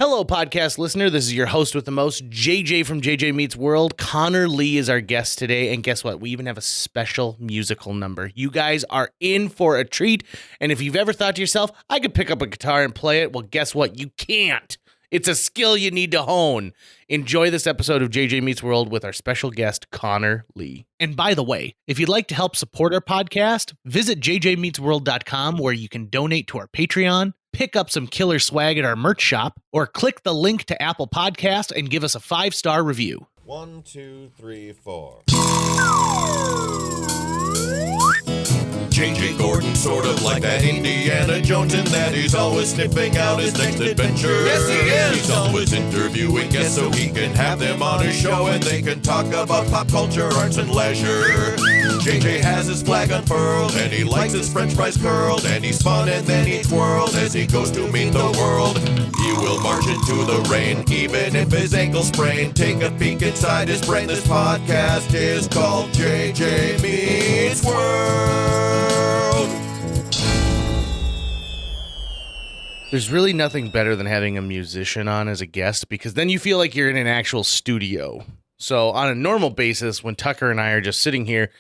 Hello, podcast listener. This is your host with the most, JJ from JJ Meets World. Conor Lee is our guest today, and guess what? We even have a special musical number. You guys are in for a treat, and if you've ever thought to yourself, I could pick up a guitar and play it, well, guess what? You can't. It's a skill you need to hone. Enjoy this episode of JJ Meets World with our special guest, Conor Lee. And by the way, if you'd like to help support our podcast, visit jjmeetsworld.com where you can donate to our Patreon, pick up some killer swag at our merch shop, or click the link to Apple Podcast and give us a 5-star review. 1, 2, 3, 4. J.J. Gordon, sort of like that Indiana Jones in that he's always sniffing out his next adventure. Yes, he is! He's always interviewing guests so he can have them on his show and they can talk about pop culture, arts, and leisure. J.J. has his flag unfurled and he likes his french fries curled and he's fun and then he twirls as he goes to meet the world. He will march into the rain even if his ankle sprained. Take a peek inside his brain. This podcast is called J.J. Meets World. There's really nothing better than having a musician on as a guest because then you feel like you're in an actual studio. So on a normal basis, when Tucker and I are just sitting here,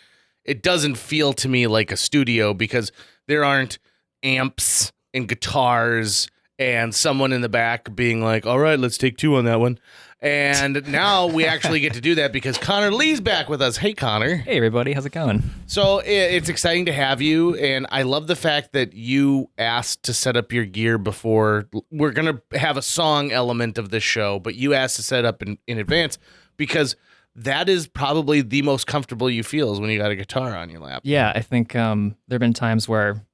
it doesn't feel to me like a studio because there aren't amps and guitars and someone in the back being like, all right, let's take two on that one. And now we actually get to do that because Conor Lee's back with us. Hey, Conor. Hey, everybody. How's it going? So it's exciting to have you, and I love the fact that you asked to set up your gear before. We're going to have a song element of this show, but you asked to set up in advance because that is probably the most comfortable you feel is when you got a guitar on your lap. Yeah, I think there have been times where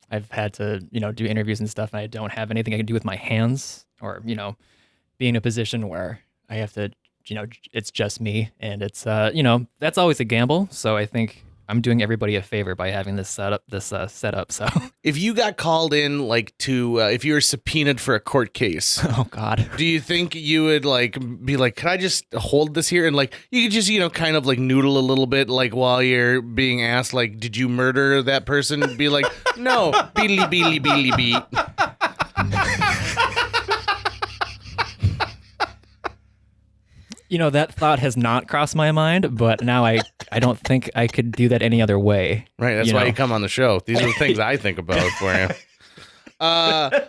I've had to, do interviews and stuff, and I don't have anything I can do with my hands or, be in a position where I have to, it's just me, and it's, that's always a gamble. So I think I'm doing everybody a favor by having this setup. So if you got called in, if you were subpoenaed for a court case, oh God, do you think you would be like, can I just hold this here? And you could just, kind of noodle a little bit, while you're being asked, did you murder that person? Be like, no, beely, beely, beely, beat. That thought has not crossed my mind, but now I don't think I could do that any other way. Right, that's why you come on the show. These are the things I think about for you. I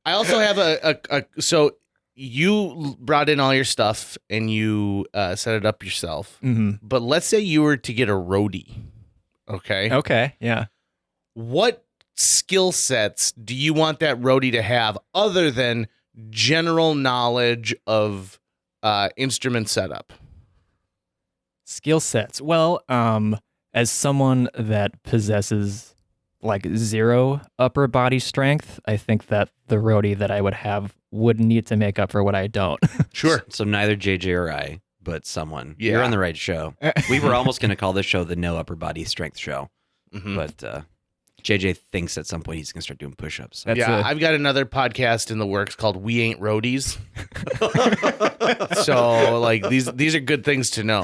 also have so you brought in all your stuff and you set it up yourself. Mm-hmm. But let's say you were to get a roadie, okay? Okay, yeah. What skill sets do you want that roadie to have other than general knowledge of instrument setup? Skill sets. Well, as someone that possesses zero upper body strength, I think that the roadie that I would have would need to make up for what I don't. Sure. So neither JJ or I, but someone. Yeah. You're on the right show. We were almost going to call this show the No Upper Body Strength Show, Mm-hmm. but JJ thinks at some point he's going to start doing push-ups. I've got another podcast in the works called We Ain't Roadies. So these are good things to know.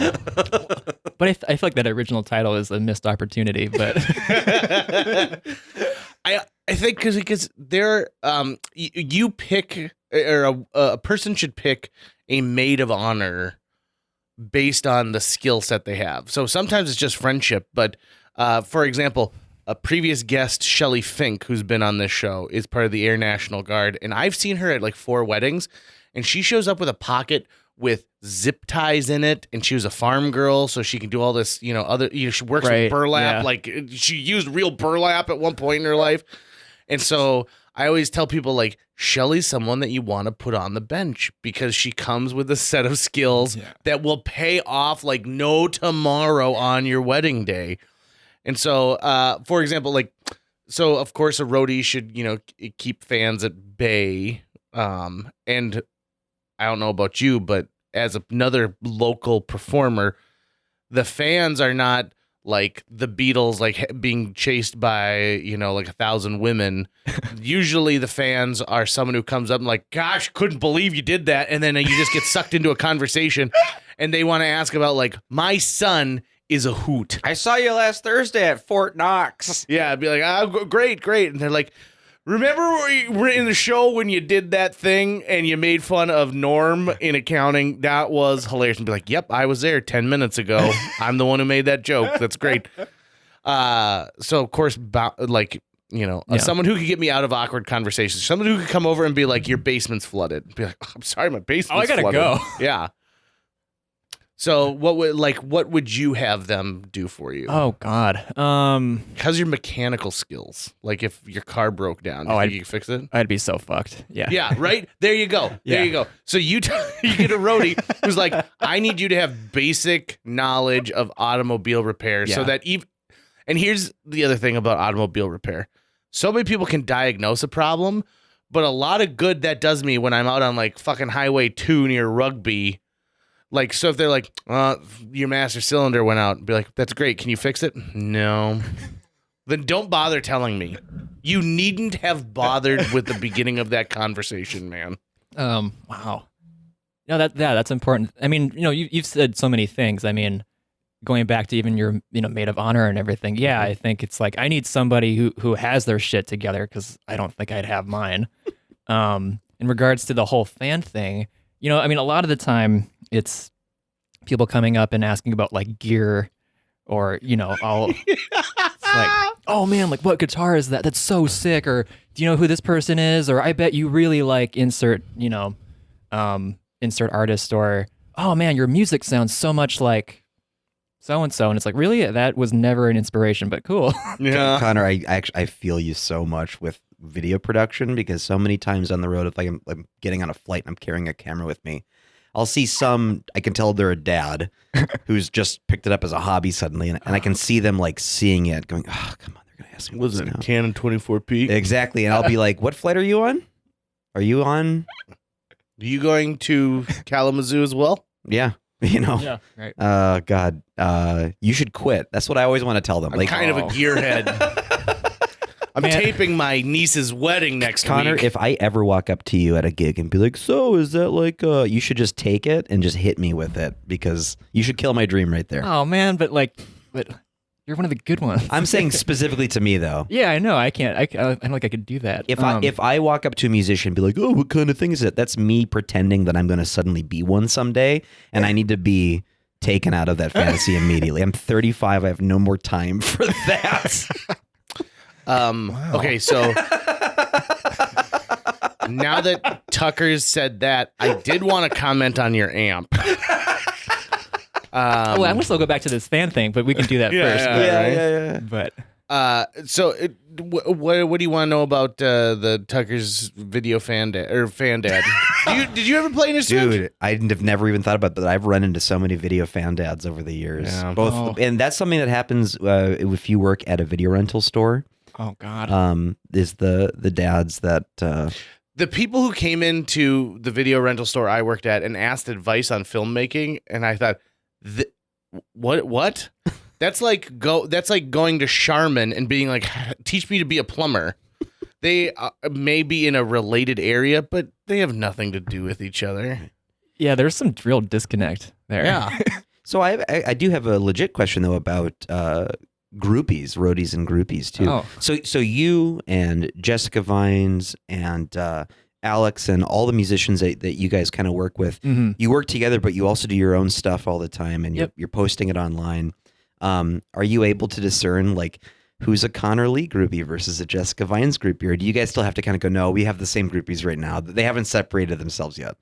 But I feel like that original title is a missed opportunity. But I think because there you pick or a person should pick a maid of honor based on the skill set they have. So sometimes it's just friendship, but for example, a previous guest, Shelly Fink, who's been on this show, is part of the Air National Guard, and I've seen her at 4 weddings, and she shows up with a pocket with zip ties in it, and she was a farm girl, so she can do all this, she works with burlap, she used real burlap at one point in her life, and so I always tell people, Shelly's someone that you want to put on the bench because she comes with a set of skills that will pay off like no tomorrow on your wedding day. And so, for example, so of course a roadie should, keep fans at bay. And I don't know about you, but as another local performer, the fans are not like the Beatles, being chased by, 1,000 women. Usually the fans are someone who comes up and gosh, couldn't believe you did that. And then you just get sucked into a conversation and they want to ask about my son is a hoot. I saw you last Thursday at Fort Knox. Yeah, I'd be like, oh, great. And they're like, Remember we were in the show when you did that thing and you made fun of Norm in accounting? That was hilarious. And be like, yep, I was there 10 minutes ago. I'm the one who made that joke. That's great. So of course, someone who could get me out of awkward conversations, someone who could come over and be like, your basement's flooded. Be like, oh, I'm sorry, my basement's flooded. I gotta go. Yeah. So what would you have them do for you? Oh God. How's your mechanical skills? Like if your car broke down, do you think you could fix it? I'd be so fucked. Yeah. Yeah, right? There you go. There you go. So you get a roadie who's like, I need you to have basic knowledge of automobile repair so that and here's the other thing about automobile repair. So many people can diagnose a problem, but a lot of good that does me when I'm out on like fucking Highway 2 near Rugby. Like, so if they're like, your master cylinder went out, be like, that's great. Can you fix it? No. Then don't bother telling me. You needn't have bothered with the beginning of that conversation, man. Wow. No, that's important. I mean, you've said so many things. I mean, going back to even your, maid of honor and everything. Yeah, I think it's like I need somebody who has their shit together because I don't think I'd have mine. In regards to the whole fan thing, I mean, a lot of the time it's people coming up and asking about like gear or, it's like, oh man, like what guitar is that? That's so sick. Or do you know who this person is? Or I bet you really like insert artist, or, oh man, your music sounds so much like so-and-so. And it's like, really? That was never an inspiration, but cool. Yeah. Connor, I feel you so much with video production because so many times on the road, if I'm getting on a flight and I'm carrying a camera with me, I'll see I can tell they're a dad who's just picked it up as a hobby suddenly, and I can see them like seeing it going, oh, come on, they're going to ask me. Was it a Canon 24P? Exactly. And I'll be like, what flight are you on? Are you on? Are you going to Kalamazoo as well? Yeah. Yeah, right. God, you should quit. That's what I always want to tell them. I'm kind of a gearhead. I'm taping my niece's wedding next Connor, week. if I ever walk up to you at a gig and be like, so is that like, you should just take it and just hit me with it because you should kill my dream right there. Oh man, but you're one of the good ones. I'm saying specifically to me though. Yeah, I know. I can't. I don't like I could do that. If I walk up to a musician and be like, oh, what kind of thing is it? That's me pretending that I'm going to suddenly be one someday, and I need to be taken out of that fantasy immediately. I'm 35. I have no more time for that. Wow. Okay, so now that Tucker's said that, I did want to comment on your amp. I'm gonna still go back to this fan thing, but we can do that first. Yeah. But what do you want to know about the Tucker's video fan dad? Did you ever play an instrument? Dude, I've never even thought about that. I've run into so many video fan dads over the years. Yeah. And that's something that happens if you work at a video rental store. oh god, Is the dads that The people who came into the video rental store I worked at and asked advice on filmmaking, and I thought, what? That's like going to Charmin and being like, teach me to be a plumber. They may be in a related area, but they have nothing to do with each other. yeah, there's some real disconnect there. Yeah. So I do have a legit question though about groupies, roadies and groupies too. Oh. So you and Jessica Vines and Alex and all the musicians that you guys kind of work with, you work together, but you also do your own stuff all the time, and you're posting it online. Are you able to discern like who's a Conor Lee groupie versus a Jessica Vines groupie, or do you guys still have to kind of go, no, we have the same groupies right now? They haven't separated themselves yet.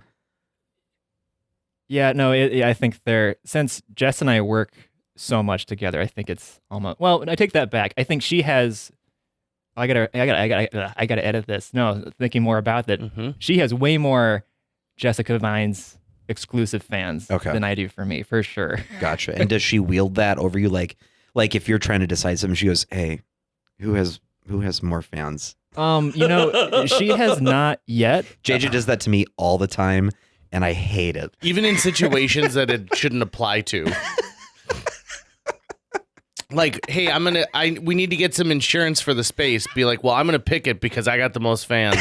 Yeah, no, I think since Jess and I work so much together, I think it's almost, well, I take that back. I think she has, I gotta edit this. No, thinking more about that. Mm-hmm. She has way more Jessica Vines exclusive fans than I do for me, for sure. Gotcha. And does she wield that over you? Like if you're trying to decide something, she goes, hey, who has more fans? She has not yet. JJ does that to me all the time, and I hate it. Even in situations that it shouldn't apply to. Like, hey, we need to get some insurance for the space. Be like, well, I'm gonna pick it because I got the most fans.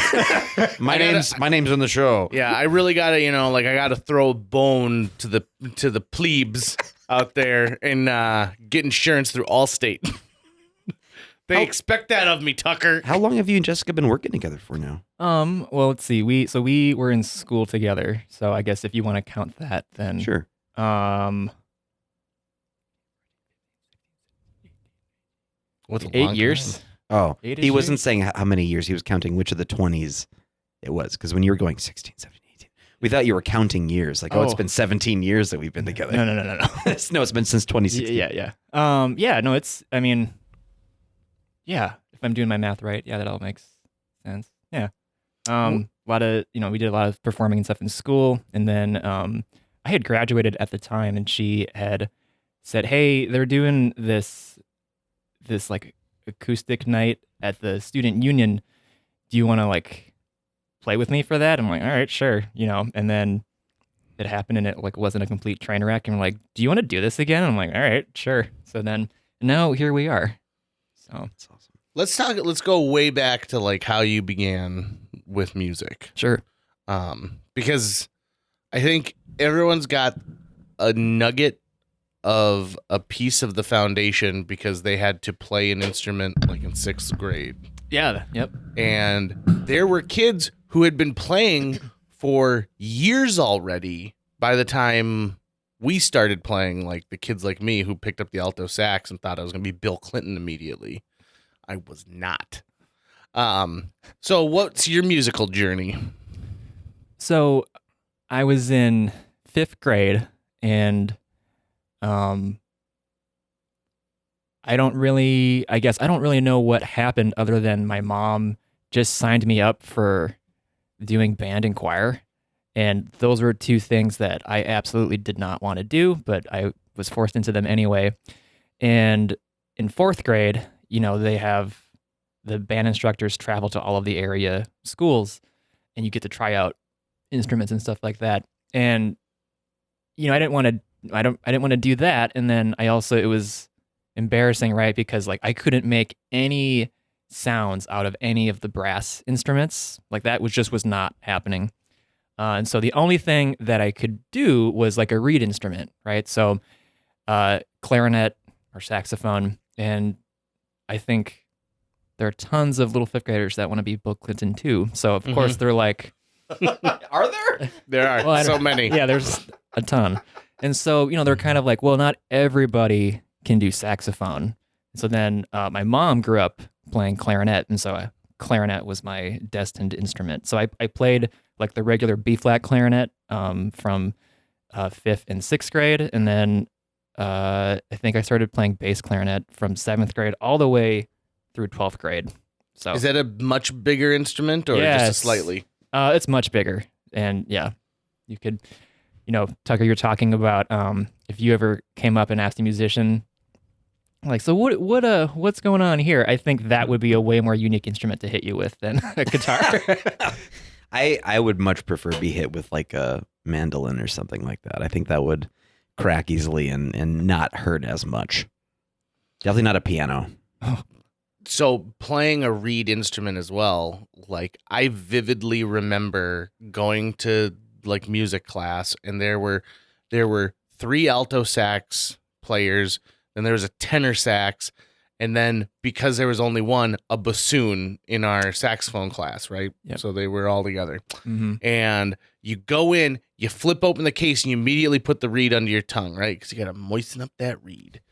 My name's on the show. Yeah, I really gotta, I gotta throw a bone to the plebes out there and get insurance through Allstate. They expect that of me, Tucker. How long have you and Jessica been working together for now? Well, let's see. We were in school together, so I guess if you want to count that, then Sure. What's a 8 long years. time? Oh, 8-ish he wasn't years? saying how many years. He was counting which of the 20s it was. Because when you were going 16, 17, 18, we thought you were counting years. Like, it's Oh. been 17 years that we've been together. No. No, it's been since 2016. Yeah. No, it's. I mean, yeah. If I'm doing my math right, yeah, that all makes sense. Yeah. A lot of we did a lot of performing and stuff in school, and then I had graduated at the time, and she had said, "Hey, they're doing this like acoustic night at the student union. Do you want to like play with me for that?" I'm like, "All right, sure," And then it happened, and it like wasn't a complete train wreck. And I'm like, "Do you want to do this again?" And I'm like, "All right, sure." So then now here we are. So That's awesome. Let's go way back to like how you began with music. sure. Because I think everyone's got a nugget of a piece of the foundation because they had to play an instrument like in 6th grade. Yeah. Yep. And there were kids who had been playing for years already by the time we started playing, like the kids like me who picked up the alto sax and thought I was going to be Bill Clinton immediately. I was not. So what's your musical journey? So I was in 5th grade, and I don't really know what happened other than my mom just signed me up for doing band and choir. And those were two things that I absolutely did not want to do, but I was forced into them anyway. And in 4th grade, they have the band instructors travel to all of the area schools, and you get to try out instruments and stuff like that. And I didn't want to do that. And then it was embarrassing, right? Because like I couldn't make any sounds out of any of the brass instruments. Like that was not happening. And so the only thing that I could do was like a reed instrument, right? So clarinet or saxophone. And I think there are tons of little 5th graders that want to be Bill Clinton too. So of course they're like, Are there? There are Well, so many. yeah, there's a ton. And so, they're kind of like, well, not everybody can do saxophone. So then my mom grew up playing clarinet, and so clarinet was my destined instrument. So I played like the regular B-flat clarinet from 5th and 6th grade, and then I think I started playing bass clarinet from 7th grade all the way through 12th grade. So Is that a much bigger instrument or Yeah, just a it's- slightly? It's much bigger, and yeah, you could, Tucker, you're talking about if you ever came up and asked a musician, like, so what's going on here? I think that would be a way more unique instrument to hit you with than a guitar. I would much prefer be hit with like a mandolin or something like that. I think that would crack easily and not hurt as much. Definitely not a piano. So playing a reed instrument as well, like I vividly remember going to like music class, and there were 3 alto sax players, then there was a tenor sax, and then because there was only one, a bassoon in our saxophone class, right? Yep. So they were all together. Mm-hmm. And you go in, you flip open the case, and you immediately put the reed under your tongue, right? Because you got to moisten up that reed.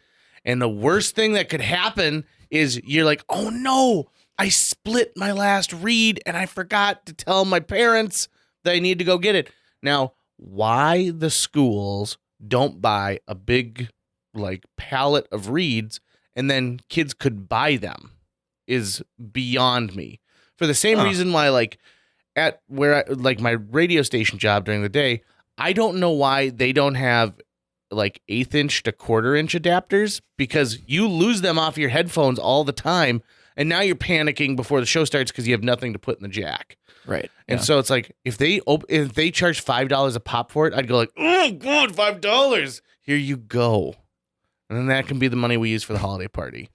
And the worst thing that could happen is you're like, oh no, I split my last reed and I forgot to tell my parents that I need to go get it. Now, why the schools don't buy a big like pallet of reeds and then kids could buy them is beyond me. For the same reason why like at where I, like my radio station job during the day, I don't know why they don't have like 1/8 inch to 1/4 inch adapters, because you lose them off your headphones all the time, and now you're panicking before the show starts because you have nothing to put in the jack. Right. And so it's like if they charge $5 a pop for it, I'd go like, oh god, $5, here you go, and then that can be the money we use for the holiday party.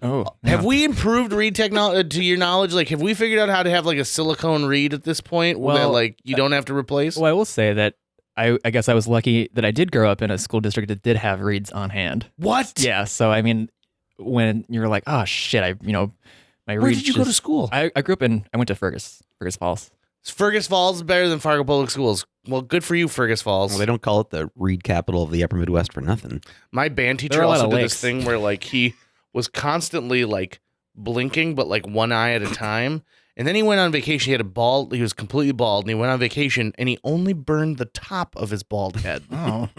Have we improved reed technology to your knowledge? Like, have we figured out how to have like a silicone reed at this point that Well, like you don't have to replace? Well, I will say that I guess I was lucky that I did grow up in a school district that did have reeds on hand. What? Yeah. So, I mean, when you're like, oh shit, my Where reach did you go to just- school? I went to Fergus Falls. Fergus Falls is better than Fargo Public Schools. Well, good for you, Fergus Falls. Well, they don't call it the reed capital of the Upper Midwest for nothing. My band There teacher are a lot also of did lakes. this thing where like he was constantly like blinking, but like one eye at a time. And then he went on vacation. He had a bald. He was completely bald, and he went on vacation, and he only burned the top of his bald head. Oh,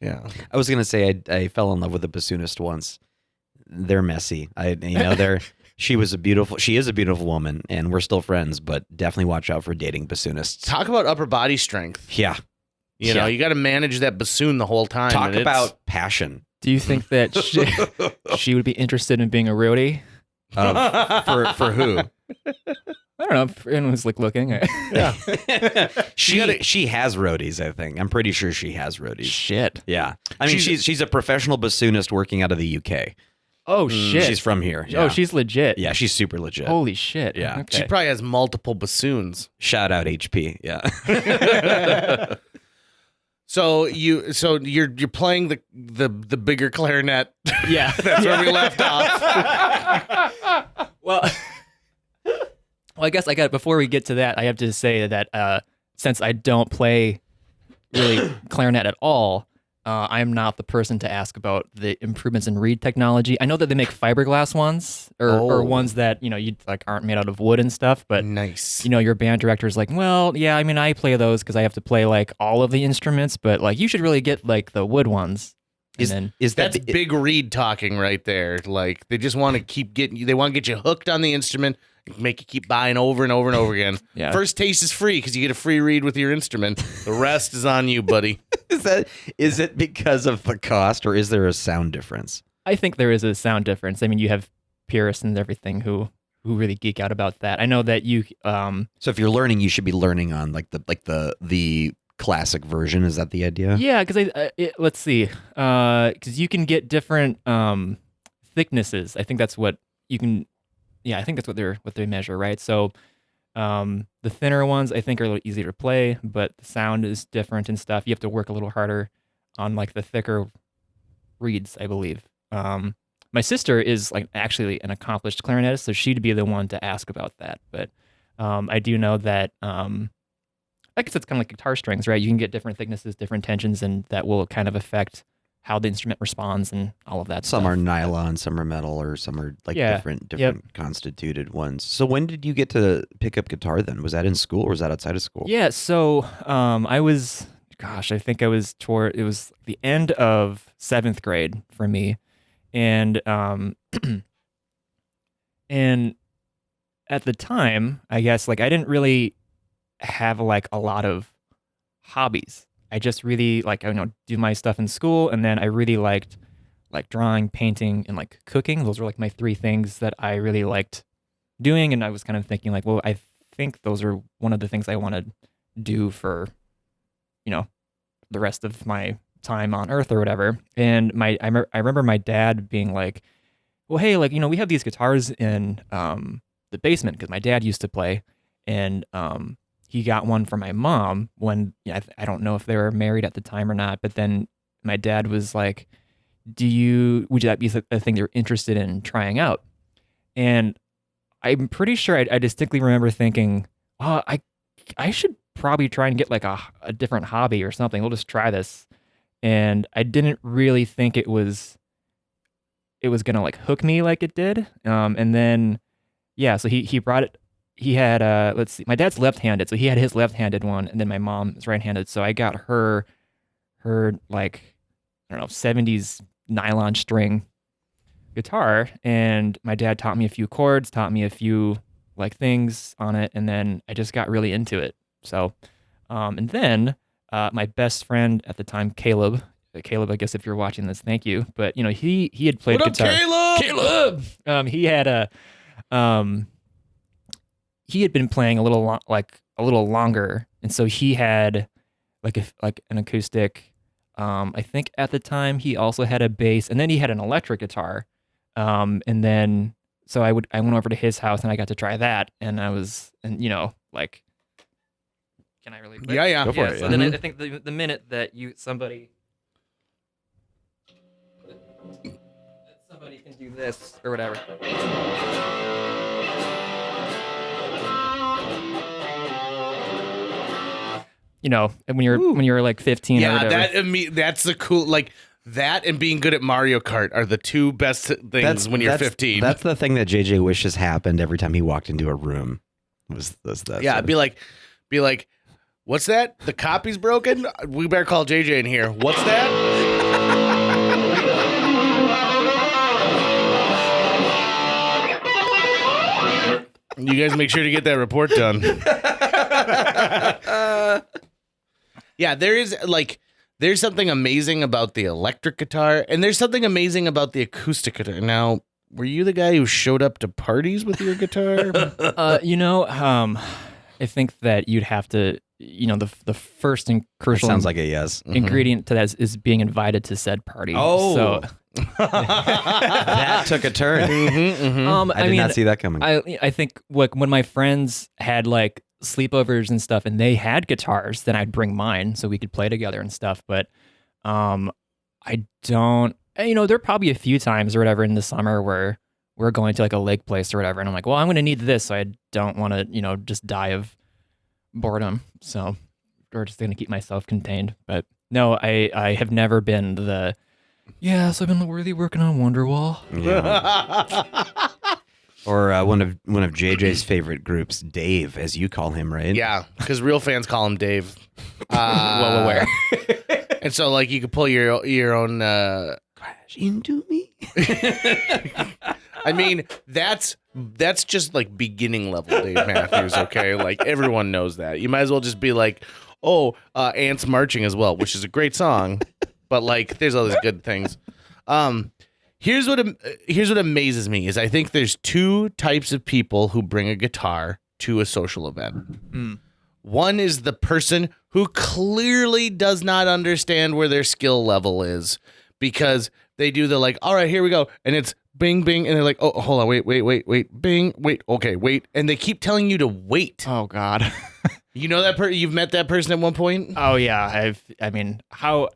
Yeah. I was gonna say I fell in love with a bassoonist once. They're messy. She is a beautiful woman, and we're still friends. But definitely watch out for dating bassoonists. Talk about upper body strength. Yeah, You know, you got to manage that bassoon the whole time. talk and it's- about passion. do you think that she would be interested in being a roadie? For who? I don't know. If anyone was like looking. Yeah. She has roadies. I think I'm pretty sure she has roadies. Shit. Yeah, I mean she's a professional bassoonist working out of the UK. Oh shit. She's from here. Oh, Yeah. she's legit. Yeah, she's super legit. Holy shit. Yeah. Okay. She probably has multiple bassoons. Shout out HP. Yeah. So you're playing the bigger clarinet. Yeah. That's where we left off. Well, I guess before we get to that, I have to say that since I don't play really clarinet at all, I am not the person to ask about the improvements in reed technology. I know that they make fiberglass ones or ones that, you like aren't made out of wood and stuff, but Nice. your band director is like, well, yeah, I mean, I play those because I have to play like all of the instruments, but like you should really get like the wood ones. And then Is that That's big reed talking right there. Like they just want to keep getting you. They want to get you hooked on the instrument, make you keep buying over and over and over again. Yeah. First taste is free because you get a free reed with your instrument. The rest is on you, buddy. is it because of the cost or is there a sound difference? I think there is a sound difference. I mean, you have purists and everything who really geek out about that. I know that you So if you're learning, you should be learning on like the classic version. Is that the idea? yeah, because let's see, because you can get different thicknesses. I think that's what you can. Yeah, I think that's what they measure, right? So the thinner ones I think are a little easier to play, but the sound is different and stuff. You have to work a little harder on like the thicker reeds, I believe. My sister is like actually an accomplished clarinetist, so she'd be the one to ask about that. But I do know that I guess it's kind of like guitar strings, right? You can get different thicknesses, different tensions, and that will kind of affect how the instrument responds and all of that Some stuff. are nylon, some are metal, or some are like Yeah. different constituted ones. So when did you get to pick up guitar then? Was that in school or was that outside of school? Yeah, so I was, I think it was the end of 7th grade for me. And and at the time, I guess like I didn't really have like a lot of hobbies. I just really like do my stuff in school, and then I really liked like drawing, painting, and like cooking. Those were like my 3 things that I really liked doing, and I was kind of thinking like, well, I think those are one of the things I want to do for the rest of my time on Earth or whatever. And I remember my dad being like, well, hey, like we have these guitars in the basement because my dad used to play, and he got one for my mom when I don't know if they were married at the time or not, but then my dad was like, would that be a thing you're interested in trying out? And I'm pretty sure I distinctly remember thinking, oh, I should probably try and get like a different hobby or something. We'll just try this. And I didn't really think it was gonna like hook me like it did. And then so he brought it. He had let's see, my dad's left-handed, so he had his left-handed one, and then my mom is right-handed. So I got her like, I don't know, 70s nylon string guitar, and my dad taught me a few chords, taught me a few like things on it, and then I just got really into it. So and then my best friend at the time, Caleb, I guess if you're watching this, thank you, but he had played What up, guitar. Caleb? He had he had been playing a little longer, and so he had like an acoustic. I think at the time he also had a bass, and then he had an electric guitar. And then so I went over to his house and I got to try that, and like, can I really? Yeah. Go for it. So Yeah. then I think the minute that somebody can do do this or whatever. You know, when you're like 15 or whatever. That's the cool, like that and being good at Mario Kart are the two best things when you're 15. That's the thing that JJ wishes happened every time he walked into a room. Was that? Yeah, be like, what's that? The copy's broken? We better call JJ in here. What's that? You guys make sure to get that report done. Yeah, there's something amazing about the electric guitar, and there's something amazing about the acoustic guitar. Now, were you the guy who showed up to parties with your guitar? I think that you'd have to, the first and crucial sounds like a yes ingredient to that is being invited to said party. Oh, so that took a turn. I did not see that coming. I think when my friends had like sleepovers and stuff, and they had guitars, then I'd bring mine so we could play together and stuff. But I don't. There are probably a few times or whatever in the summer where we're going to like a lake place or whatever, and I'm like, well, I'm going to need this, so I don't want to, just die of boredom. So we're just going to keep myself contained. But no, I have never been the. Yes, I've been really working on Wonderwall. Yeah. Or one of JJ's favorite groups, Dave, as you call him, right? Yeah, because real fans call him Dave. Well aware. And so, like, you could pull your own. Crash into me. I mean, that's just like beginning level Dave Matthews. Okay, like everyone knows that. You might as well just be like, Ants Marching as well, which is a great song, but like, there's all these good things. Here's what amazes me is I think there's two types of people who bring a guitar to a social event. Mm. One is the person who clearly does not understand where their skill level is because they do the like, all right, here we go. And it's bing, bing. And they're like, oh, hold on, wait, bing, wait, okay, wait. And they keep telling you to wait. Oh, God. You know that you've met that person at one point? Oh, yeah. How...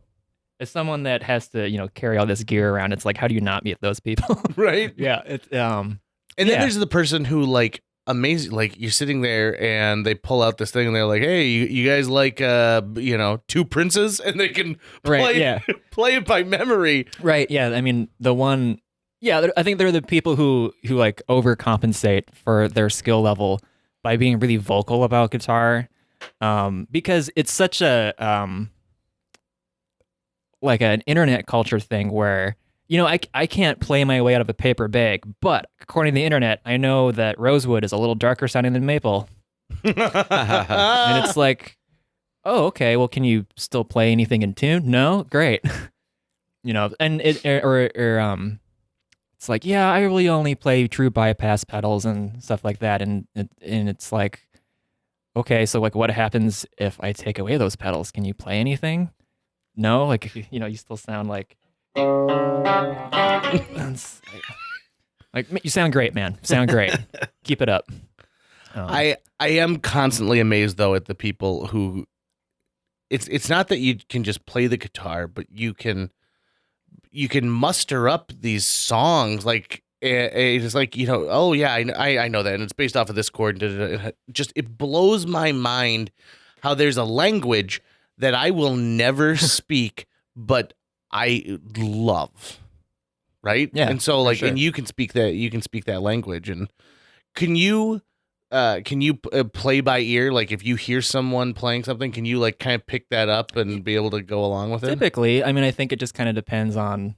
As someone that has to, carry all this gear around, it's like, how do you not meet those people? Right? Yeah. It's And then there's the person who like amazing, like you're sitting there and they pull out this thing and they're like, hey, you guys like Two Princes, and they can play it by memory. Right. Yeah. I mean, the one. Yeah. I think they're the people who like overcompensate for their skill level by being really vocal about guitar, because it's such a like an internet culture thing where, I can't play my way out of a paper bag, but according to the internet, I know that rosewood is a little darker sounding than maple. And it's like, oh, okay, well, can you still play anything in tune? No? Great. And it's like, yeah, I really only play true bypass pedals and stuff like that. And it's like, okay, so like what happens if I take away those pedals? Can you play anything? No, like you still sound like you sound great, man. Sound great. Keep it up. I am constantly amazed though at the people who it's not that you can just play the guitar, but you can muster up these songs like it's like oh yeah, I know that, and it's based off of this chord. Just it blows my mind how there's a language that I will never speak, but I love, right? Yeah, and so like, sure. and you can speak that language. And can you play by ear? Like if you hear someone playing something, can you like kind of pick that up and be able to go along with it? Typically, I mean, I think it just kind of depends on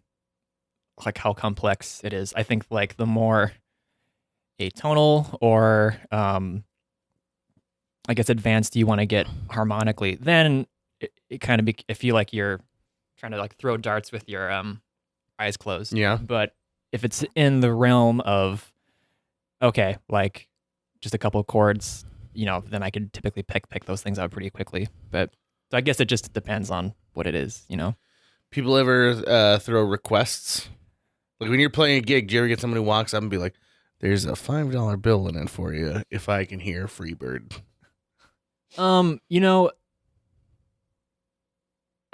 like how complex it is. I think like the more atonal or I guess advanced you want to get harmonically, then it kind of I feel like you're trying to like throw darts with your eyes closed. Yeah. But if it's in the realm of okay, like just a couple of chords, then I could typically pick those things out pretty quickly. But so I guess it just depends on what it is, People ever throw requests? Like when you're playing a gig, do you ever get someone who walks up and be like, "There's a $5 bill in it for you if I can hear Freebird"?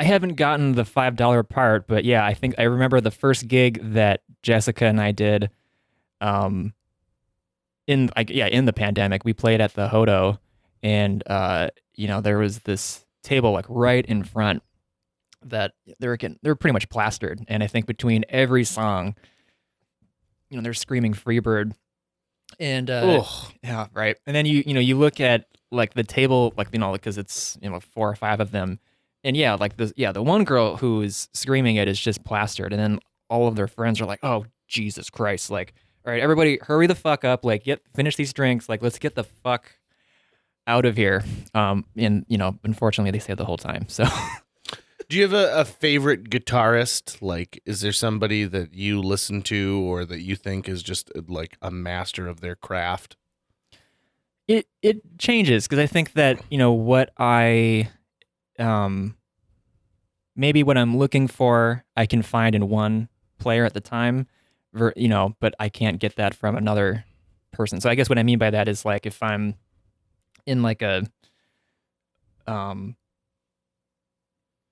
I haven't gotten the $5 part, but yeah, I think I remember the first gig that Jessica and I did in the pandemic. We played at the Hodo, and there was this table like right in front that they were pretty much plastered, and I think between every song, they're screaming Freebird, and yeah, right. And then you look at like the table, like because it's 4 or 5 of them, and the one girl who is screaming it is just plastered, and then all of their friends are like, oh Jesus Christ, like, all right, everybody hurry the fuck up, like finish these drinks, like let's get the fuck out of here. And unfortunately they stayed the whole time. So do you have a favorite guitarist? Like, is there somebody that you listen to or that you think is just like a master of their craft? It changes, because I think that what I maybe what I'm looking for I can find in one player at the time, but I can't get that from another person. So I guess what I mean by that is like if I'm in like a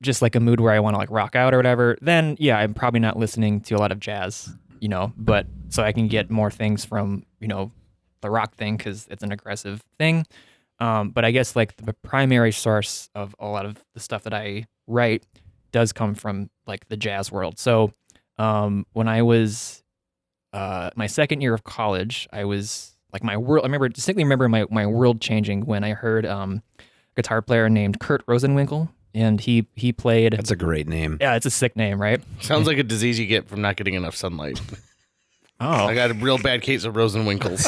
just like a mood where I want to like rock out or whatever, then yeah, I'm probably not listening to a lot of jazz, but so I can get more things from the rock thing because it's an aggressive thing. But I guess like the primary source of a lot of the stuff that I write does come from like the jazz world. So when I was my second year of college, I was like I distinctly remember my world changing when I heard a guitar player named Kurt Rosenwinkel, and he played. That's a great name. Yeah, it's a sick name, right? Sounds like a disease you get from not getting enough sunlight. Oh, I got a real bad case of Rosenwinkels.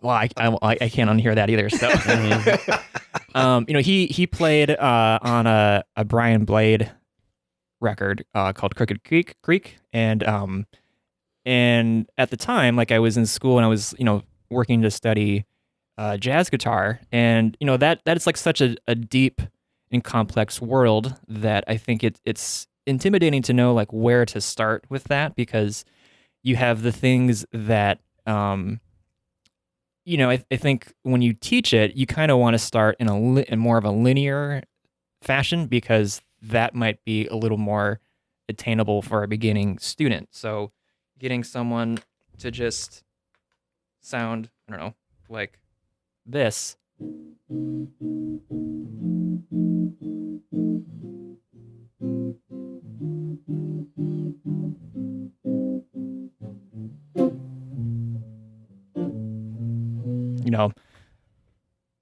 Well, I can't unhear that either. So, he played on a Brian Blade record called Crooked Creek, and at the time, like I was in school and I was working to study jazz guitar, and that is like such a deep and complex world that I think it's intimidating to know like where to start with that, because you have the things that I think when you teach it, you kind of want to start in more of a linear fashion, because that might be a little more attainable for a beginning student. So getting someone to just sound, I don't know, like this.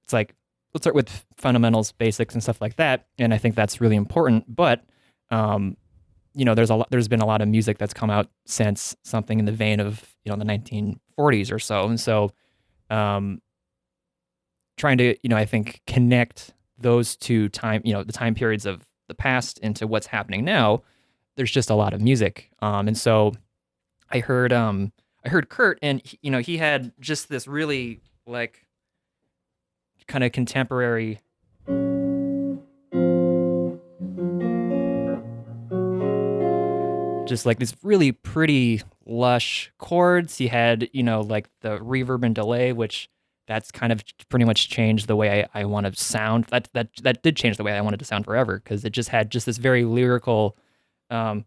It's like, let's start with fundamentals, basics, and stuff like that. And I think that's really important. But, there's been a lot of music that's come out since, something in the vein of, the 1940s or so. And so, trying to, I think, connect those two the time periods of the past into what's happening now, there's just a lot of music. And so I heard Kurt, and he had just this really like kind of contemporary just like this really pretty lush chords. He had like the reverb and delay, which that's kind of pretty much changed the way I want to sound. That did change the way I wanted to sound forever, because it just had just this very lyrical and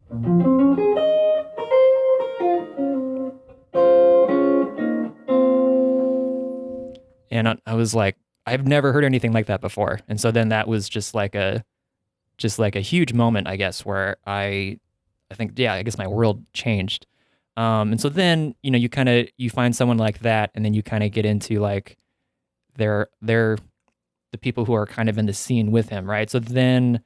I was like, I've never heard anything like that before. And so then that was just like a huge moment, I guess, where I guess my world changed. And so then, you find someone like that, and then you kind of get into like they're the people who are kind of in the scene with him, right? So then,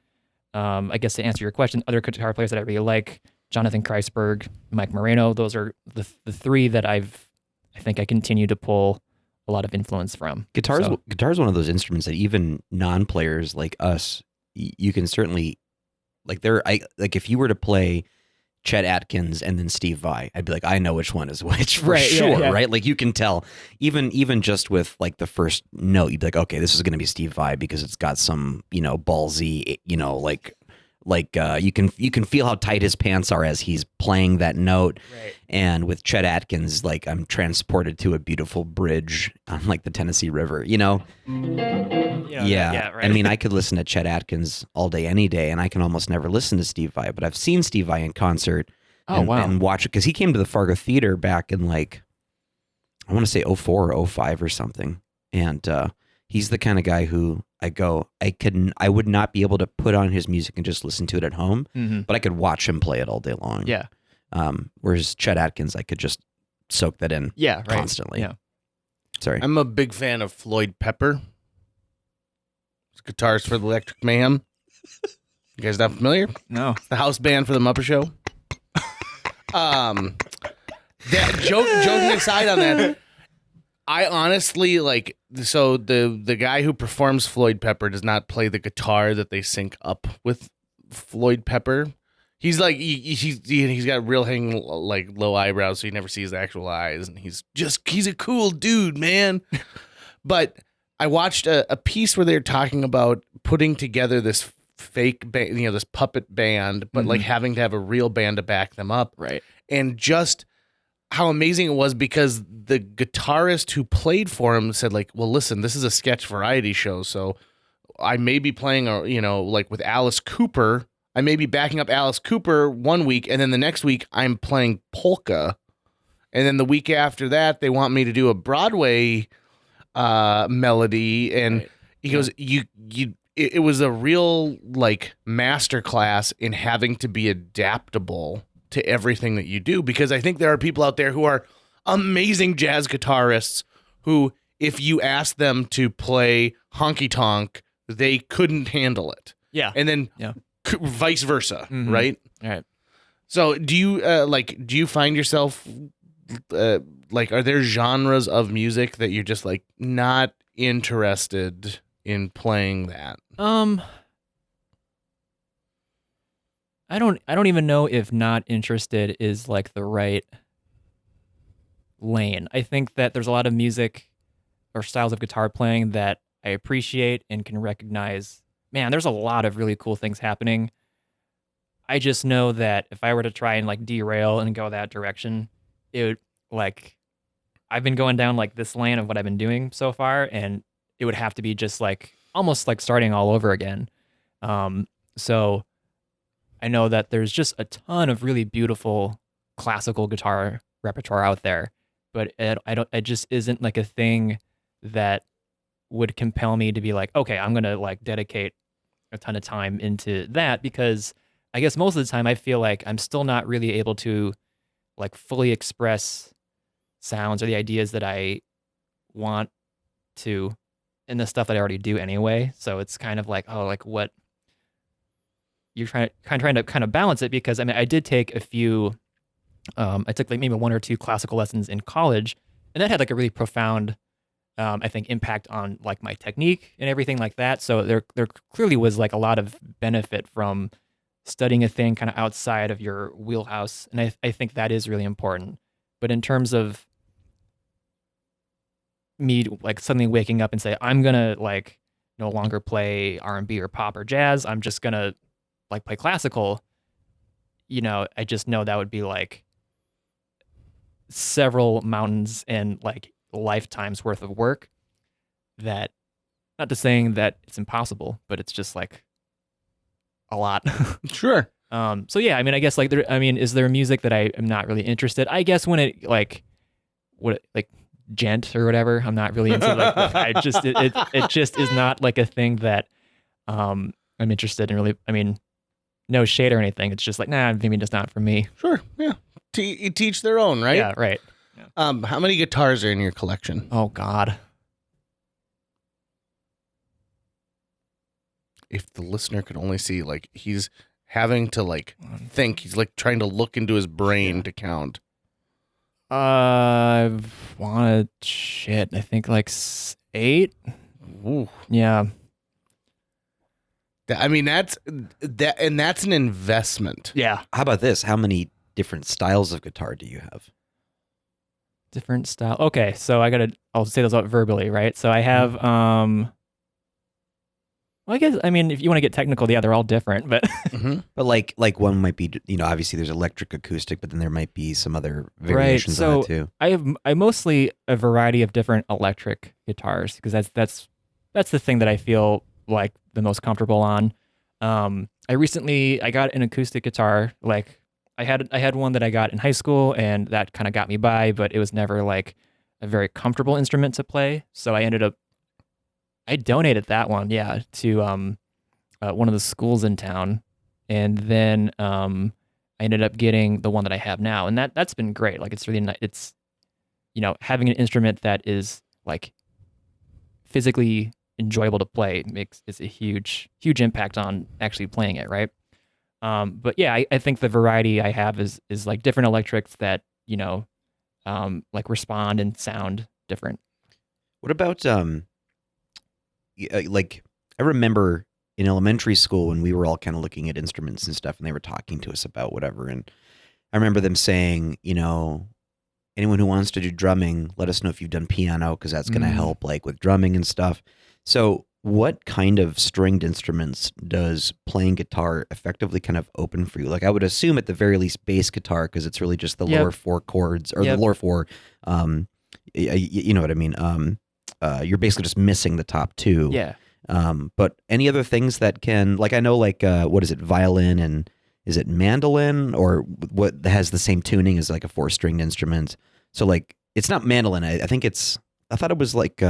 I guess to answer your question, other guitar players that I really like, Jonathan Kreisberg, Mike Moreno, those are the 3 that I think I continue to pull a lot of influence from. Guitar is one of those instruments that even non-players like us, you can certainly like if you were to play Chet Atkins and then Steve Vai, I'd be like, I know which one is which for sure, yeah. Right? Like you can tell, even just with like the first note, you'd be like, okay, this is going to be Steve Vai because it's got some ballsy, you can feel how tight his pants are as he's playing that note. Right. And with Chet Atkins, like I'm transported to a beautiful bridge on like the Tennessee River, Yeah, about Yeah. that. Yeah, right. I mean, I could listen to Chet Atkins all day, any day, and I can almost never listen to Steve Vai, but I've seen Steve Vai in concert Oh, and, wow. and watch it because he came to the Fargo Theater back in like, I want to say 04 or 05 or something. And he's the kind of guy who I would not be able to put on his music and just listen to it at home, but I could watch him play it all day long. Yeah. Whereas Chet Atkins, I could just soak that in Yeah, right. constantly. Yeah. Sorry. I'm a big fan of Floyd Pepper. He's guitarist for the Electric Mayhem. You guys not familiar? No. The house band for the Muppet Show. Joking aside on that, I honestly like. So the guy who performs Floyd Pepper does not play the guitar that they sync up with Floyd Pepper. He's like he's got real hanging like low eyebrows, so you never see his actual eyes, and he's a cool dude, man. But I watched a piece where they were talking about putting together this fake band, this puppet band, but like having to have a real band to back them up, Right. and just how amazing it was because the guitarist who played for him said like, well, listen, this is a sketch variety show, so I may be playing like with Alice Cooper. I may be backing up Alice Cooper one week, and then the next week I'm playing polka, and then the week after that they want me to do a Broadway melody, and Right. he goes, it was a real like masterclass in having to be adaptable to everything that you do, because I think there are people out there who are amazing jazz guitarists who, if you ask them to play honky tonk, they couldn't handle it, Yeah. and then Yeah. vice versa, right? All right. So do you find yourself like, are there genres of music that you're just like not interested in playing that? I don't even know if not interested is like the right lane. I think that there's a lot of music or styles of guitar playing that I appreciate and can recognize. Man, there's a lot of really cool things happening. I just know that if I were to try and like derail and go that direction, it would like, I've been going down like this lane of what I've been doing so far, and it would have to be just like almost like starting all over again. So I know that there's just a ton of really beautiful classical guitar repertoire out there, but it just isn't like a thing that would compel me to be like, okay, I'm gonna like dedicate a ton of time into that, because I guess most of the time I feel like I'm still not really able to like fully express sounds or the ideas that I want to in the stuff that I already do anyway. So it's kind of like, oh, like what you're trying to kind of balance it, because I mean, I did take a few, I took like maybe 1 or 2 classical lessons in college, and that had like a really profound, I think, impact on like my technique and everything like that. So there clearly was like a lot of benefit from studying a thing kind of outside of your wheelhouse. And I think that is really important. But in terms of me like suddenly waking up and say, I'm going to like no longer play R&B or pop or jazz, I'm just going to like play classical, I just know that would be like several mountains and like lifetimes worth of work. That, not to saying that it's impossible, but it's just like a lot. Sure. So yeah, I mean, I guess like is there music that I am not really interested? I guess when it like gent or whatever, I'm not really into like I just it just is not like a thing that I'm interested in really. I mean, no shade or anything. It's just like, nah, maybe just not for me. Sure. Yeah. Teach their own, right? Yeah, right. Yeah. How many guitars are in your collection? Oh God. If the listener could only see, like, he's having to like think, he's like trying to look into his brain to count. I think like 8. Ooh. Yeah. I mean, that's an investment. Yeah. How about this? How many different styles of guitar do you have? Different style. Okay, so I'll say those out verbally, right? So I have well, I guess, I mean, if you want to get technical, yeah, they're all different, but But like one might be, obviously there's electric acoustic, but then there might be some other variations on it too. I mostly a variety of different electric guitars, because that's that's the thing that I feel like the most comfortable on. I got an acoustic guitar. Like I had one that I got in high school, and that kind of got me by, but it was never like a very comfortable instrument to play. So I donated that one, yeah, to one of the schools in town, and then I ended up getting the one that I have now, and that's been great. Like it's really nice. It's having an instrument that is like physically enjoyable to play is a huge impact on actually playing it, right? But yeah, I think the variety I have is like different electrics that like respond and sound different. What about like I remember in elementary school when we were all kind of looking at instruments and stuff, and they were talking to us about whatever, and I remember them saying, anyone who wants to do drumming, let us know if you've done piano because that's going to help like with drumming and stuff. So what kind of stringed instruments does playing guitar effectively kind of open for you? Like I would assume at the very least bass guitar because it's really just the lower four chords or the lower four. You know what I mean? You're basically just missing the top two. Yeah. But any other things that can, like I know like what is it, violin and is it mandolin or what has the same tuning as like a 4-stringed instrument? So like it's not mandolin. I thought it was like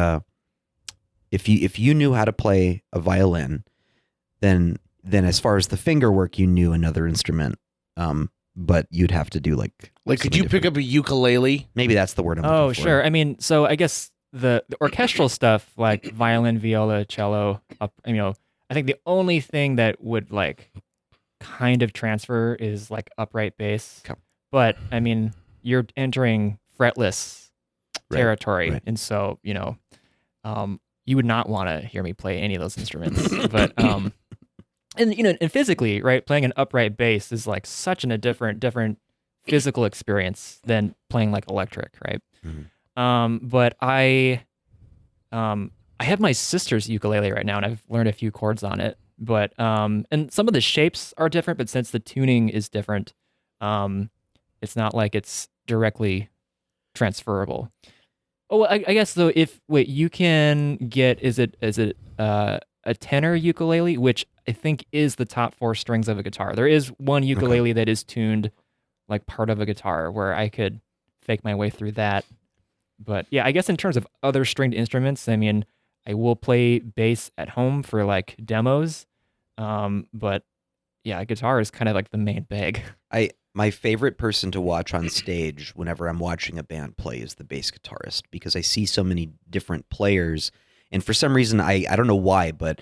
if you knew how to play a violin, then as far as the finger work, you knew another instrument. But you'd have to do like could you pick up a ukulele? Maybe that's the word I'm Oh, looking for. sure. I mean, so I guess the orchestral stuff like violin, viola, cello, I think the only thing that would like kind of transfer is like upright bass. Okay. But I mean, you're entering fretless territory, right. and so you would not want to hear me play any of those instruments. But and physically, right, playing an upright bass is like such a different physical experience than playing like electric, right? Mm-hmm. But I have my sister's ukulele right now, and I've learned a few chords on it. But and some of the shapes are different, but since the tuning is different, it's not like it's directly transferable. Oh, I guess though, you can get is it a tenor ukulele, which I think is the top 4 strings of a guitar. There is one ukulele that is tuned like part of a guitar where I could fake my way through that. But yeah, I guess in terms of other stringed instruments, I mean, I will play bass at home for like demos. But yeah, guitar is kind of like the main bag. My favorite person to watch on stage whenever I'm watching a band play is the bass guitarist because I see so many different players. And for some reason, I don't know why, but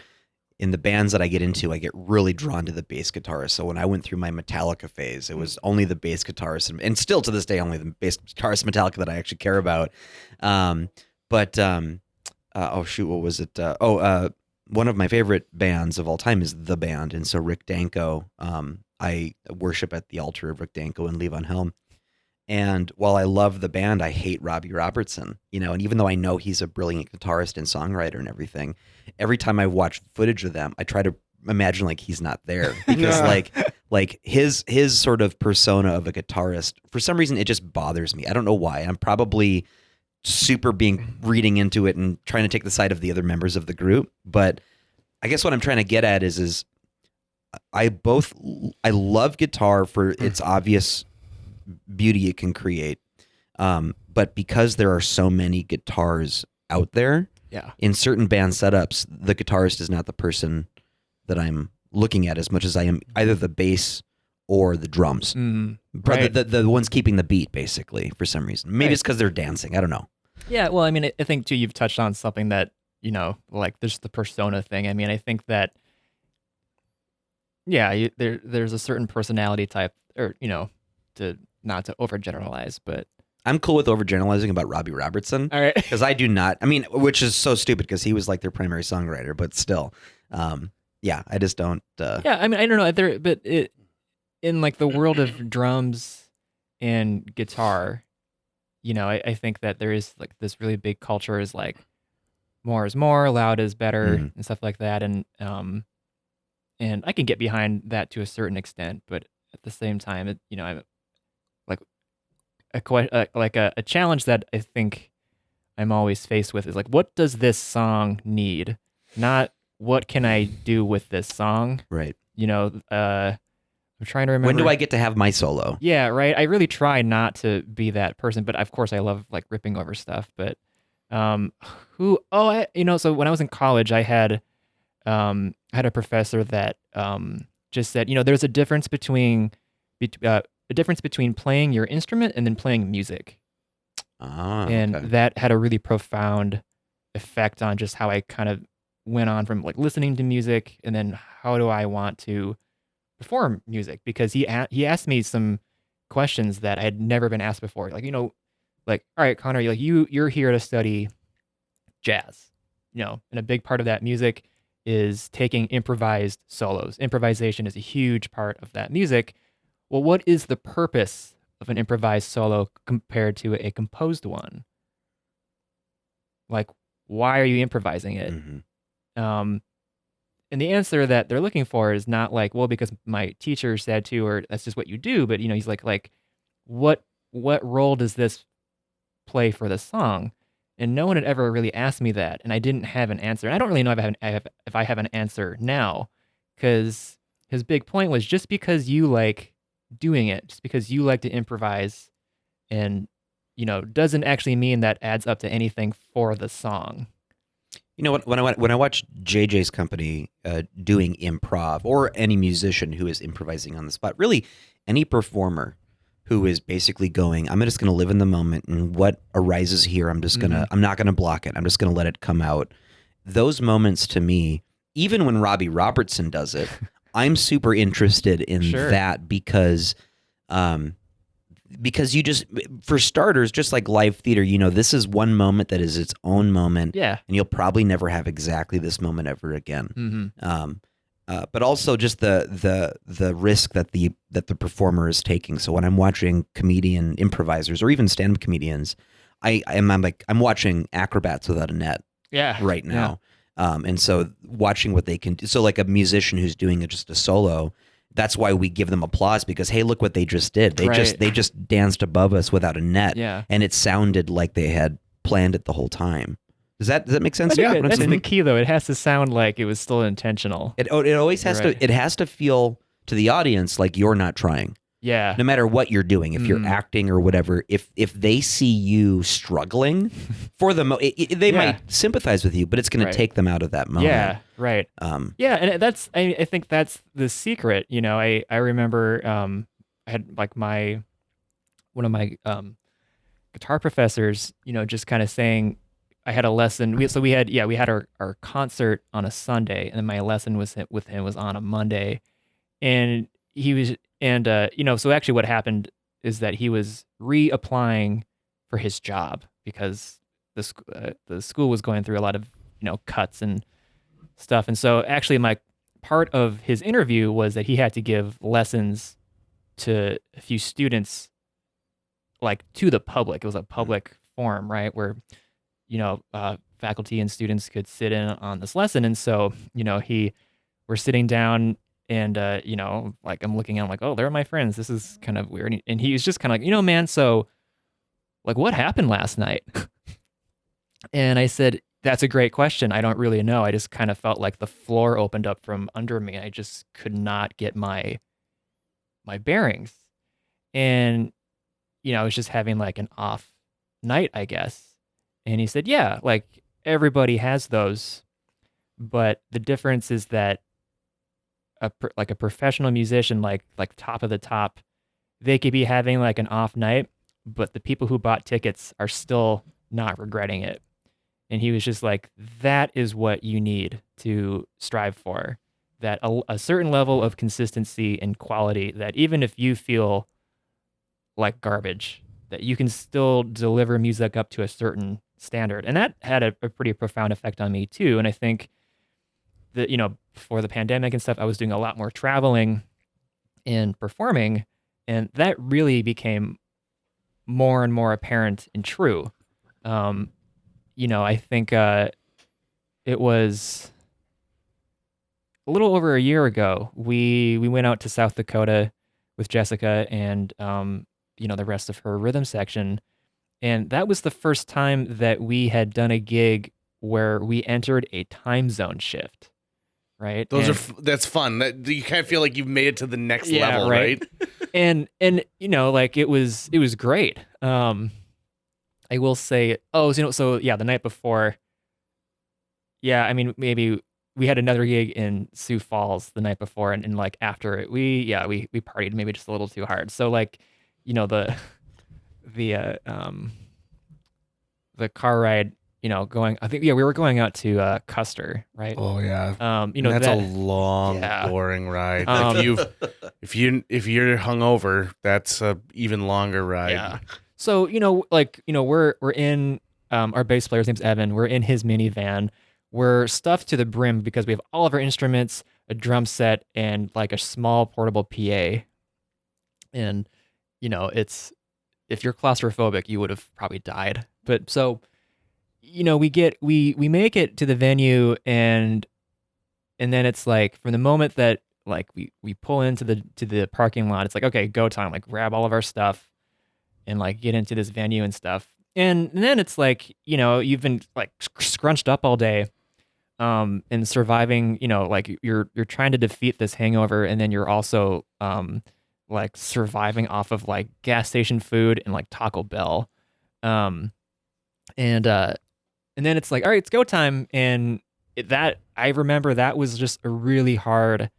in the bands that I get into, I get really drawn to the bass guitarist. So when I went through my Metallica phase, it was only the bass guitarist, and still to this day, only the bass guitarist Metallica that I actually care about. Oh shoot, what was it? One of my favorite bands of all time is The Band, and so Rick Danko. I worship at the altar of Rick Danko and Levon Helm. And while I love the band, I hate Robbie Robertson, and even though I know he's a brilliant guitarist and songwriter and everything, every time I watch footage of them, I try to imagine like he's not there because like his sort of persona of a guitarist, for some reason, it just bothers me. I don't know why. I'm probably super reading into it and trying to take the side of the other members of the group. But I guess what I'm trying to get at is I love guitar for its obvious beauty it can create, but because there are so many guitars out there, in certain band setups, the guitarist is not the person that I'm looking at as much as I am either the bass or the drums. Right. The ones keeping the beat, basically, for some reason. Maybe it's because they're dancing. I don't know. Yeah, well, I mean, I think too, you've touched on something that like there's the persona thing. I mean, I think that there's a certain personality type, or to not to overgeneralize, but I'm cool with overgeneralizing about Robbie Robertson. All right. Because I do not. I mean, which is so stupid because he was like their primary songwriter, but still. I just don't. Yeah, I mean, I don't know. But in like the world of drums and guitar, I think that there is like this really big culture is like more is more, loud is better, and stuff like that. And I can get behind that to a certain extent, but at the same time, I'm like a challenge that I think I'm always faced with is like, what does this song need? not what can I do with this song. Right. You know, I'm trying to remember. When do I get to have my solo? Yeah, right. I really try not to be that person, but of course I love like ripping over stuff. But so when I was in college, I had a professor that just said, there's a difference between playing your instrument and then playing music. And Okay. that had a really profound effect on just how I kind of went on from like listening to music and then how do I want to perform music, because he asked me some questions that I had never been asked before. Like, like, all right, Connor, you're here to study jazz, and a big part of that music is taking improvised solos. Improvisation is a huge part of that music. Well, what is the purpose of an improvised solo compared to a composed one? Like, why are you improvising it? Mm-hmm. And the answer that they're looking for is not like, well, because my teacher said to, or that's just what you do. But he's like, what role does this play for the song? And no one had ever really asked me that, and I didn't have an answer. And I don't really know if I have an answer now, because his big point was just because you like doing it, just because you like to improvise, and doesn't actually mean that adds up to anything for the song. You know what? When I watch JJ's company doing improv, or any musician who is improvising on the spot, really any performer who is basically going, I'm just going to live in the moment, and what arises here, I'm not going to block it. I'm just going to let it come out. Those moments, to me, even when Robbie Robertson does it, I'm super interested in that because you just, for starters, just like live theater, this is one moment that is its own moment. Yeah. And you'll probably never have exactly this moment ever again. Mm-hmm. But also just the risk that the performer is taking. So when I'm watching comedian improvisers or even stand-up comedians, I'm watching acrobats without a net right now. Yeah. And so watching what they can do. So like a musician who's doing just a solo, that's why we give them applause, because hey, look what they just did. They just danced above us without a net. Yeah. And it sounded like they had planned it the whole time. Does that make sense? Yeah, that's the key though. It has to sound like it was still intentional. It always has to. It has to feel to the audience like you're not trying. Yeah. No matter what you're doing, if you're acting or whatever, if they see you struggling for they might sympathize with you, but it's going to take them out of that moment. Yeah. Right. Yeah, and I think that's the secret. I remember I had like one of my guitar professors, just kind of saying. I had a lesson. We had our concert on a Sunday, and then my lesson with him was on a Monday, and so actually what happened is that he was reapplying for his job because the school was going through a lot of cuts and stuff, and so actually my part of his interview was that he had to give lessons to a few students, like to the public. It was a public forum, right, where faculty and students could sit in on this lesson. And so, we're sitting down and, like I'm looking at him like, oh, they're my friends. This is kind of weird. And he was just kind of like, man, so like what happened last night? And I said, that's a great question. I don't really know. I just kind of felt like the floor opened up from under me. I just could not get my bearings. And, I was just having like an off night, I guess. And he said, yeah, like everybody has those, but the difference is that a professional musician, like top of the top, they could be having like an off night, but the people who bought tickets are still not regretting it. And he was just like, that is what you need to strive for, that a certain level of consistency and quality, that even if you feel like garbage, that you can still deliver music up to a certain standard. And that had a pretty profound effect on me too. And I think that, before the pandemic and stuff, I was doing a lot more traveling and performing, and that really became more and more apparent and true. I think it was a little over a year ago, we went out to South Dakota with Jessica and the rest of her rhythm section. And that was the first time that we had done a gig where we entered a time zone shift, right? That's fun. You kind of feel like you've made it to the next level, right? and like it was great. I will say, so yeah, the night before, yeah, I mean, maybe we had another gig in Sioux Falls the night before, and like after it, we partied maybe just a little too hard. So like, the the car ride, going, I think, we were going out to Custer, right? Oh yeah. That's a long, boring ride. If you're hungover, that's a even longer ride. Yeah. So, we're in, our bass player's name's Evan. We're in his minivan. We're stuffed to the brim because we have all of our instruments, a drum set, and like a small portable PA. And, if you're claustrophobic, you would have probably died. But so, we make it to the venue, and then it's like, from the moment that like we pull into the parking lot, it's like, okay, go time, like grab all of our stuff and like get into this venue and stuff. And then it's like, you've been like scrunched up all day, and surviving, like you're trying to defeat this hangover, and then you're also like surviving off of like gas station food and like Taco Bell. And then it's like, all right, it's go time. And I remember that was just a really hard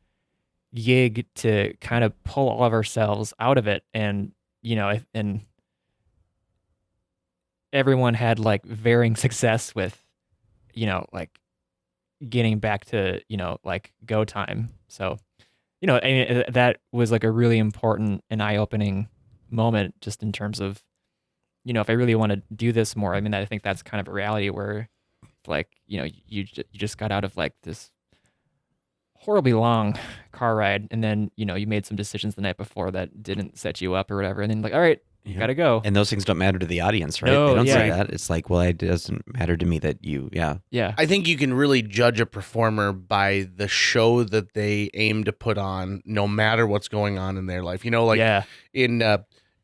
gig to kind of pull all of ourselves out of it. And, and everyone had like varying success with, like getting back to, like go time. So, I mean, that was like a really important and eye-opening moment, just in terms of, if I really want to do this more. I mean, I think that's kind of a reality where, like, you just got out of like this horribly long car ride, and then you made some decisions the night before that didn't set you up or whatever, and then like, all right, gotta go. And those things don't matter to the audience, right? No, they don't say that. It's like, well, it doesn't matter to me that you, yeah. I think you can really judge a performer by the show that they aim to put on, no matter what's going on in their life.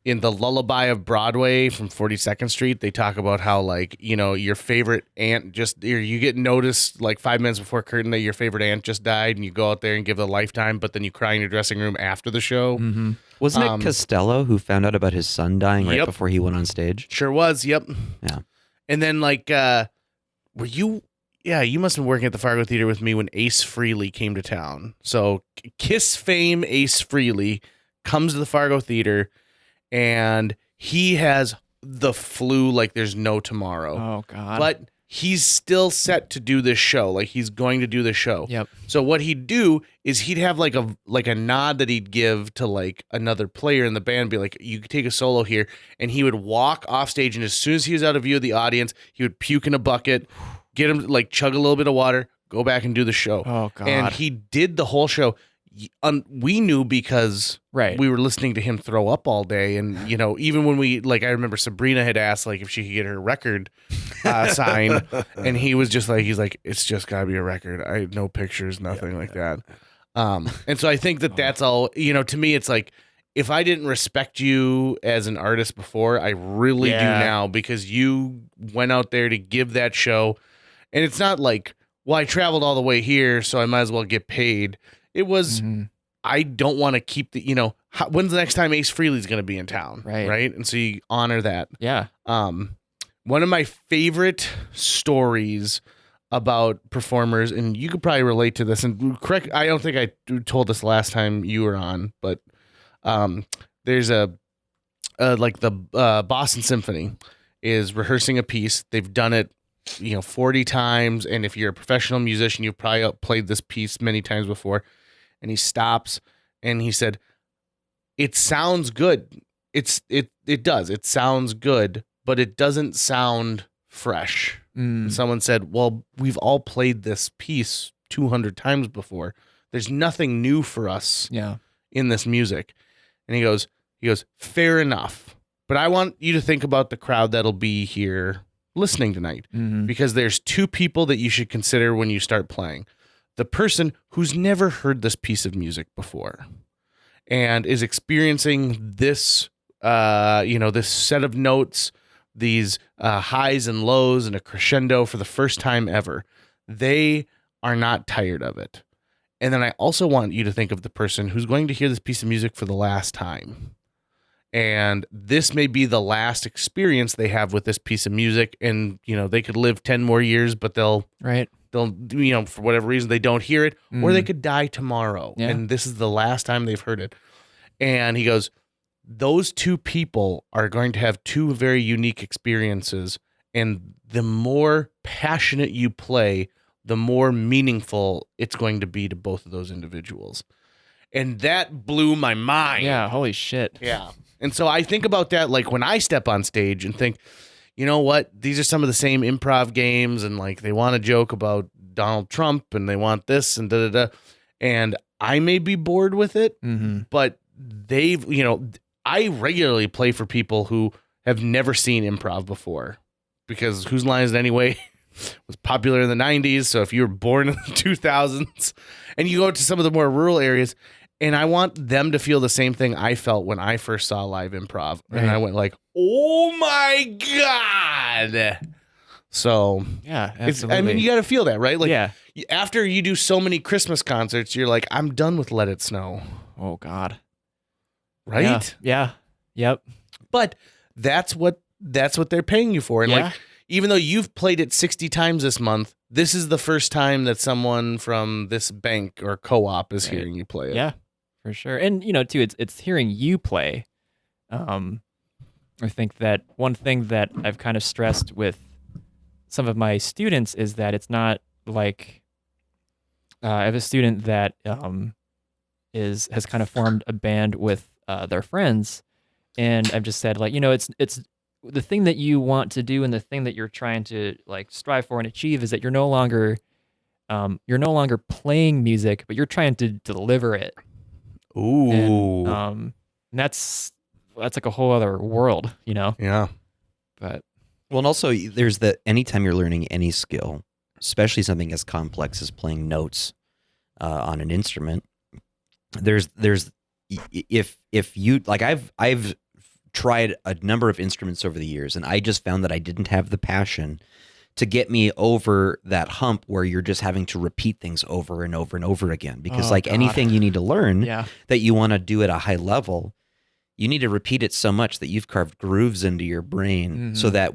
In the Lullaby of Broadway from 42nd Street, they talk about how, like, your favorite aunt you get noticed like 5 minutes before curtain that your favorite aunt just died, and you go out there and give the lifetime, but then you cry in your dressing room after the show. Mm-hmm. Wasn't it Costello who found out about his son dying right before he went on stage? Sure was, yep. Yeah. And then, like, were you... Yeah, you must have been working at the Fargo Theater with me when Ace Frehley came to town. So Kiss fame Ace Frehley comes to the Fargo Theater, and he has the flu like there's no tomorrow. Oh, God. But he's still set to do this show. Like, he's going to do the show. Yep. So what he'd do is he'd have like a nod that he'd give to like another player in the band, be like, you could take a solo here. And he would walk off stage, and as soon as he was out of view of the audience, he would puke in a bucket, get him to like chug a little bit of water, go back and do the show. Oh, God. And he did the whole show. We knew because we were listening to him throw up all day. And, even when I remember Sabrina had asked like if she could get her record signed, and he was just like, it's just gotta be a record. I no pictures, nothing like that. And so I think that's all, to me, it's like, if I didn't respect you as an artist before, I really do now, because you went out there to give that show. And it's not like, well, I traveled all the way here, so I might as well get paid. It was, I don't want to keep the, when's the next time Ace Frehley's going to be in town? Right. And so you honor that. Yeah. One of my favorite stories about performers, and you could probably relate to this, and correct, I don't think I told this last time you were on, but there's the Boston Symphony is rehearsing a piece. They've done it 40 times, and if you're a professional musician, you've probably played this piece many times before. And he stops and he said, it sounds good. It does. It sounds good, but it doesn't sound fresh. And someone said, well, we've all played this piece 200 times before. There's nothing new for us in this music. And he goes, fair enough. But I want you to think about the crowd that'll be here listening tonight, because there's two people that you should consider when you start playing. The person who's never heard this piece of music before and is experiencing this, this set of notes these highs and lows and a crescendo for the first time ever. They are not tired of it. And then I also want you to think of the person who's going to hear this piece of music for the last time. And this may be the last experience they have with this piece of music. And, they could live 10 more years, but they'll, for whatever reason, they don't hear it, or they could die tomorrow. Yeah. And this is the last time they've heard it. And he goes, those two people are going to have two very unique experiences. And the more passionate you play, the more meaningful it's going to be to both of those individuals. And that blew my mind. Yeah, holy shit. Yeah. And so I think about that, like when I step on stage and think, you know what, these are some of the same improv games, and like they want to joke about Donald Trump and they want this and da-da-da. And I may be bored with it, but they've, I regularly play for people who have never seen improv before, because Whose Line Is It Anyway was popular in the 90s. So if you were born in the 2000s and you go to some of the more rural areas, and I want them to feel the same thing I felt when I first saw live improv. Right. And I went like, oh my God. So yeah, absolutely. You got to feel that, right? Like yeah. After you do so many Christmas concerts, you're like, I'm done with Let It Snow. Oh God. Right? Yeah. Yep. But that's what they're paying you for. And like, even though you've played it 60 times this month, this is the first time that someone from this bank or co-op is hearing you play it. Yeah, for sure. And, too, it's hearing you play. I think that one thing that I've kind of stressed with some of my students is that it's not like I have a student that has kind of formed a band with their friends, and I've just said, like, it's the thing that you want to do and the thing that you're trying to like strive for and achieve is that you're no longer playing music, but you're trying to deliver it. Ooh. And that's like a whole other world, Yeah. But and also there's anytime you're learning any skill, especially something as complex as playing notes on an instrument, there's if you like, I've tried a number of instruments over the years, and I just found that I didn't have the passion to get me over that hump where you're just having to repeat things over and over and over again. Because anything you need to learn that you want to do at a high level, you need to repeat it so much that you've carved grooves into your brain so that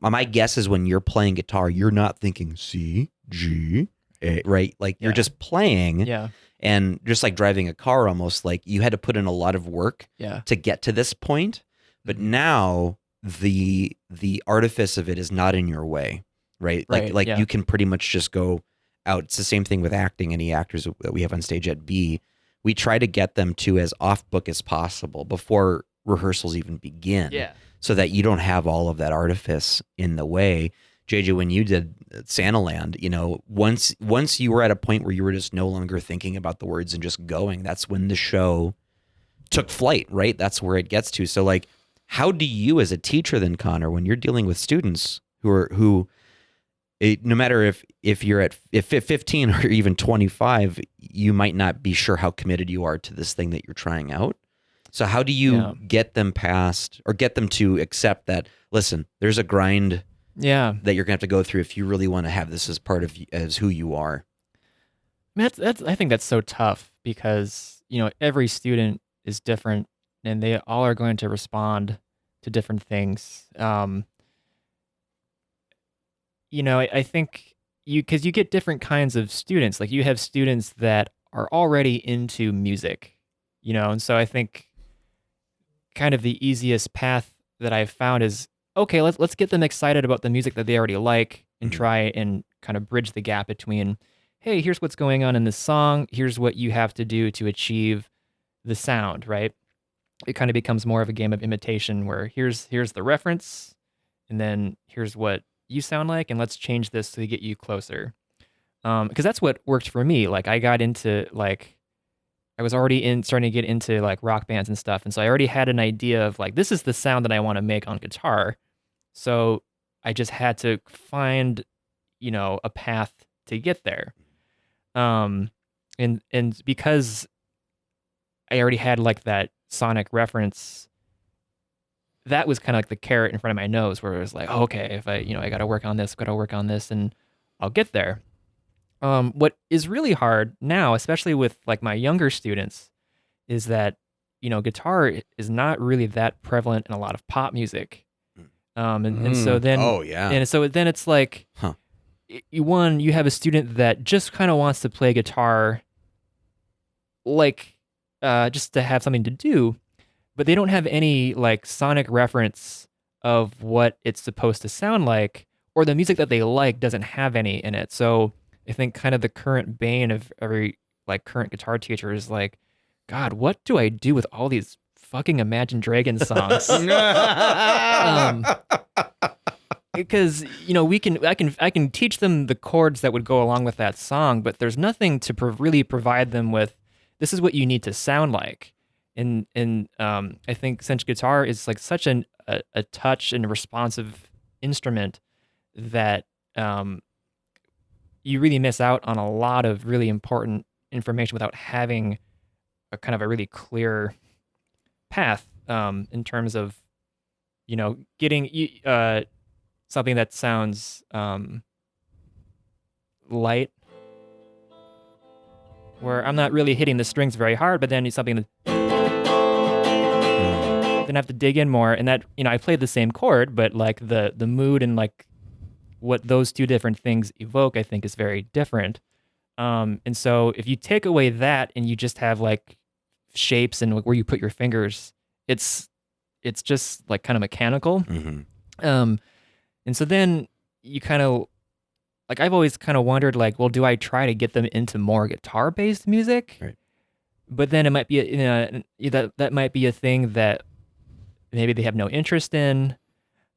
my guess is when you're playing guitar, you're not thinking C, G, A, right? Like you're just playing. Yeah. And just like driving a car, almost like you had to put in a lot of work to get to this point. But now the artifice of it is not in your way, right? Like you can pretty much just go out. It's the same thing with acting. Any actors that we have on stage at B, we try to get them to as off book as possible before rehearsals even begin. Yeah. So that you don't have all of that artifice in the way. JJ, when you did Santaland, once you were at a point where you were just no longer thinking about the words and just going, that's when the show took flight, right? That's where it gets to. So like, how do you as a teacher then, Conor, when you're dealing with students who no matter if you're at 15 or even 25, you might not be sure how committed you are to this thing that you're trying out. So how do you get them past or get them to accept that, listen, there's a grind that you're gonna have to go through if you really want to have this as part of as who you are? I think that's so tough because every student is different and they all are going to respond to different things. I think because you get different kinds of students. Like you have students that are already into music, and so I think kind of the easiest path that I've found is, okay, let's get them excited about the music that they already like and try and kind of bridge the gap between, hey, here's what's going on in this song, here's what you have to do to achieve the sound, right? It kind of becomes more of a game of imitation where here's the reference and then here's what you sound like and let's change this to get you closer. Because that's what worked for me. Like I got into I was already starting to get into like rock bands and stuff. And so I already had an idea of like, this is the sound that I want to make on guitar. So I just had to find, a path to get there. And because I already had like that sonic reference, that was kind of like the carrot in front of my nose, where it was like, oh, okay, if I got to work on this, and I'll get there. What is really hard now, especially with like my younger students, is that guitar is not really that prevalent in a lot of pop music. And so then Oh yeah. and so then it's like, Huh. you have a student that just kind of wants to play guitar, like just to have something to do, but they don't have any like sonic reference of what it's supposed to sound like, or the music that they like doesn't have any in it. So I think kind of the current bane of every like current guitar teacher is like, God, what do I do with all these fucking Imagine Dragons songs? Because I can teach them the chords that would go along with that song, but there's nothing to really provide them with. This is what you need to sound like, and I think since guitar is like such a touch and responsive instrument that you really miss out on a lot of really important information without having a kind of a really clear path in terms of getting something that sounds light, where I'm not really hitting the strings very hard, but then it's something that then I have to dig in more, and that I played the same chord, but like the mood and like what those two different things evoke, I think is very different. And so if you take away that and you just have like shapes and where you put your fingers, it's just like kind of mechanical. Mm-hmm. And so then you kind of like, I've always kind of wondered like, well, do I try to get them into more guitar based music? Right. But then it might be that might be a thing that maybe they have no interest in.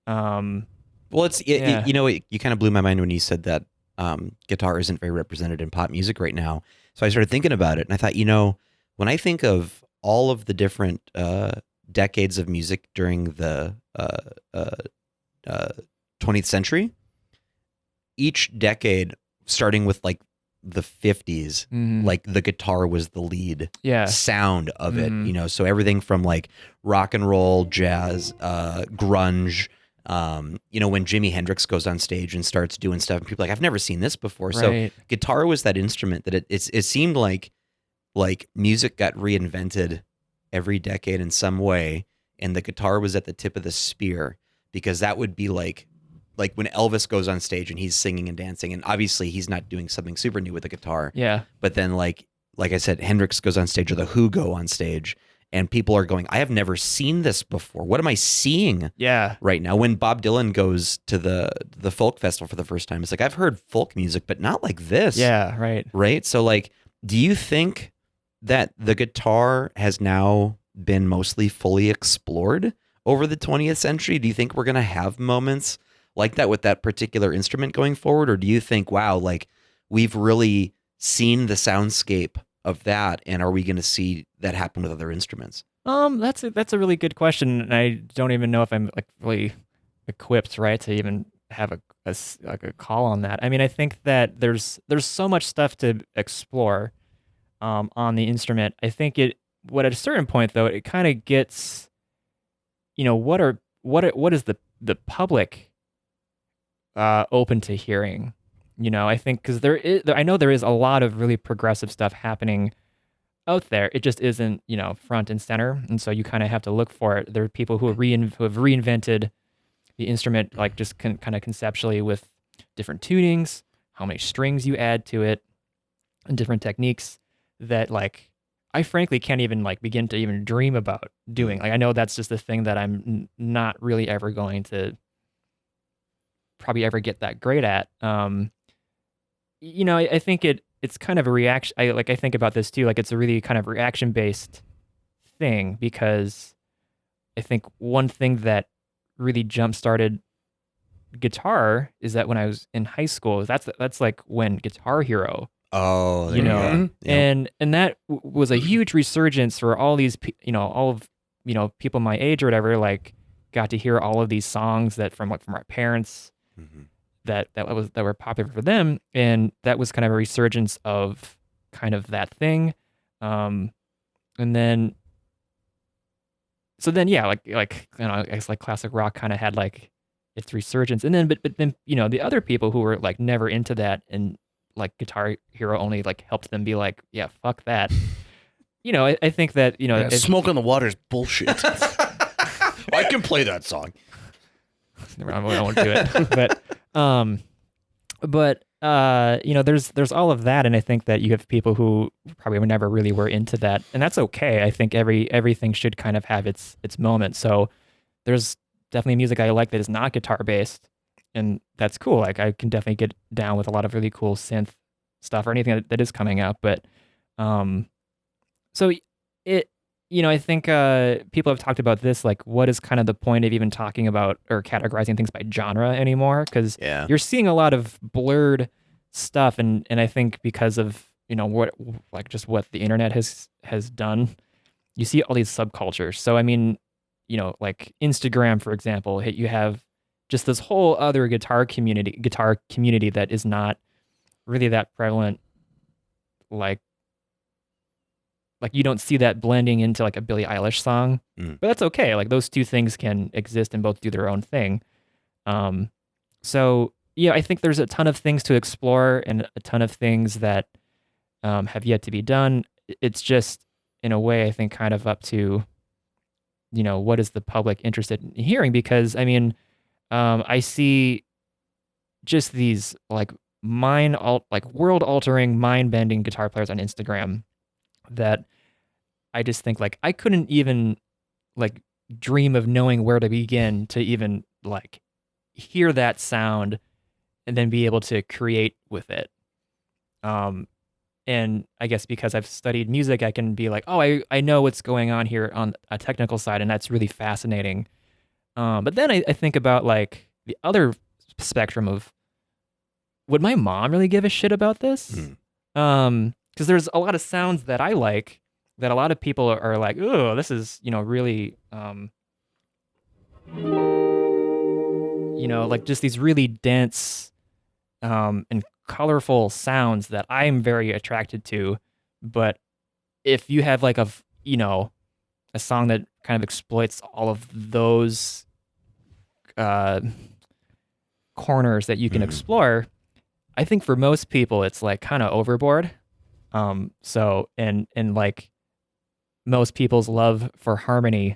Well, you kind of blew my mind when you said that guitar isn't very represented in pop music right now. So I started thinking about it, and I thought, when I think of all of the different decades of music during the 20th century, each decade, starting with like the 50s, like the guitar was the lead sound of it, so everything from like rock and roll, jazz, grunge, when Jimi Hendrix goes on stage and starts doing stuff, and people are like, I've never seen this before. Right. So guitar was that instrument that it seemed like music got reinvented every decade in some way, and the guitar was at the tip of the spear, because that would be like when Elvis goes on stage and he's singing and dancing, and obviously he's not doing something super new with the guitar. Yeah. But then like I said, Hendrix goes on stage, or the Who go on stage, and people are going, I have never seen this before. What am I seeing right now? When Bob Dylan goes to the folk festival for the first time, it's like, I've heard folk music, but not like this. Yeah, right. Right? So like, do you think that the guitar has now been mostly fully explored over the 20th century? Do you think we're going to have moments like that with that particular instrument going forward? Or do you think, wow, like we've really seen the soundscape of that, and are we going to see that happen with other instruments? That's a really good question, and I don't even know if I'm like really equipped, right, to even have a call on that. I mean, I think that there's so much stuff to explore on the instrument. I think at a certain point though, it kind of gets, what is the public open to hearing? I think because I know there is a lot of really progressive stuff happening out there. It just isn't, front and center, and so you kind of have to look for it. There are people who have reinvented the instrument, like just kind of conceptually, with different tunings, how many strings you add to it, and different techniques that like I frankly can't even like begin to even dream about doing. Like I know that's just a thing that I'm not really ever going to probably ever get that great at. I think it's kind of a reaction. I think about this too. Like it's a really kind of reaction based thing, because I think one thing that really jump started guitar is that when I was in high school, that's like when Guitar Hero. Oh, there you go. And that was a huge resurgence for all these, all of, people my age or whatever, like got to hear all of these songs that from our parents. Mm-hmm. that were popular for them, and that was kind of a resurgence of kind of that thing. And then so then yeah, like I guess like classic rock kind of had like its resurgence, and then but then the other people who were like never into that, and like Guitar Hero only like helped them be like, yeah, fuck that. I think that Yeah, Smoke on the Water is bullshit. I can play that song. I won't do it. but there's all of that, and I think that you have people who probably never really were into that, and that's okay. I think everything should kind of have its moment. So there's definitely music I like that is not guitar based, and that's cool. Like I can definitely get down with a lot of really cool synth stuff or anything that is coming out. But so it I think people have talked about this, like what is kind of the point of even talking about or categorizing things by genre anymore? Because you're seeing a lot of blurred stuff, and I think because of what the internet has done, you see all these subcultures. So I mean, like Instagram, for example, you have just this whole other guitar community that is not really that prevalent, like you don't see that blending into like a Billie Eilish song, but that's okay. Like those two things can exist and both do their own thing. So yeah, I think there's a ton of things to explore and a ton of things that have yet to be done. It's just in a way, I think, kind of up to what is the public interested in hearing? Because I mean, I see just these like world altering, mind bending guitar players on Instagram that I just think like I couldn't even like dream of knowing where to begin to even like hear that sound and then be able to create with it. And I guess because I've studied music, I can be like, oh, I know what's going on here on a technical side, and that's really fascinating. But then I think about like the other spectrum of, would my mom really give a shit about this? Because there's a lot of sounds that I like that a lot of people are like, oh, this is, really, like just these really dense and colorful sounds that I'm very attracted to. But if you have like a song that kind of exploits all of those corners that you can explore, I think for most people it's like kind of overboard. So and like most people's love for harmony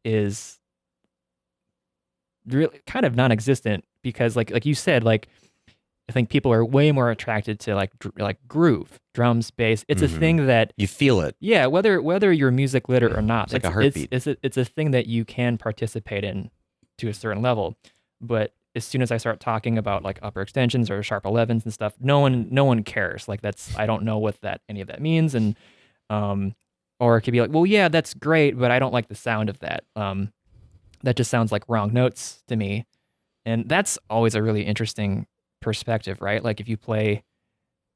is really kind of non-existent, because like you said, like I think people are way more attracted to like groove, drums, bass. It's a thing that you feel it. Yeah, whether you're music lit or not, it's like a heartbeat. It's a thing that you can participate in to a certain level. But as soon as I start talking about like upper extensions or sharp 11s and stuff, no one cares. Like I don't know what any of that means, and or it could be like, well, yeah, that's great, but I don't like the sound of that. That just sounds like wrong notes to me, and that's always a really interesting perspective, right? Like if you play,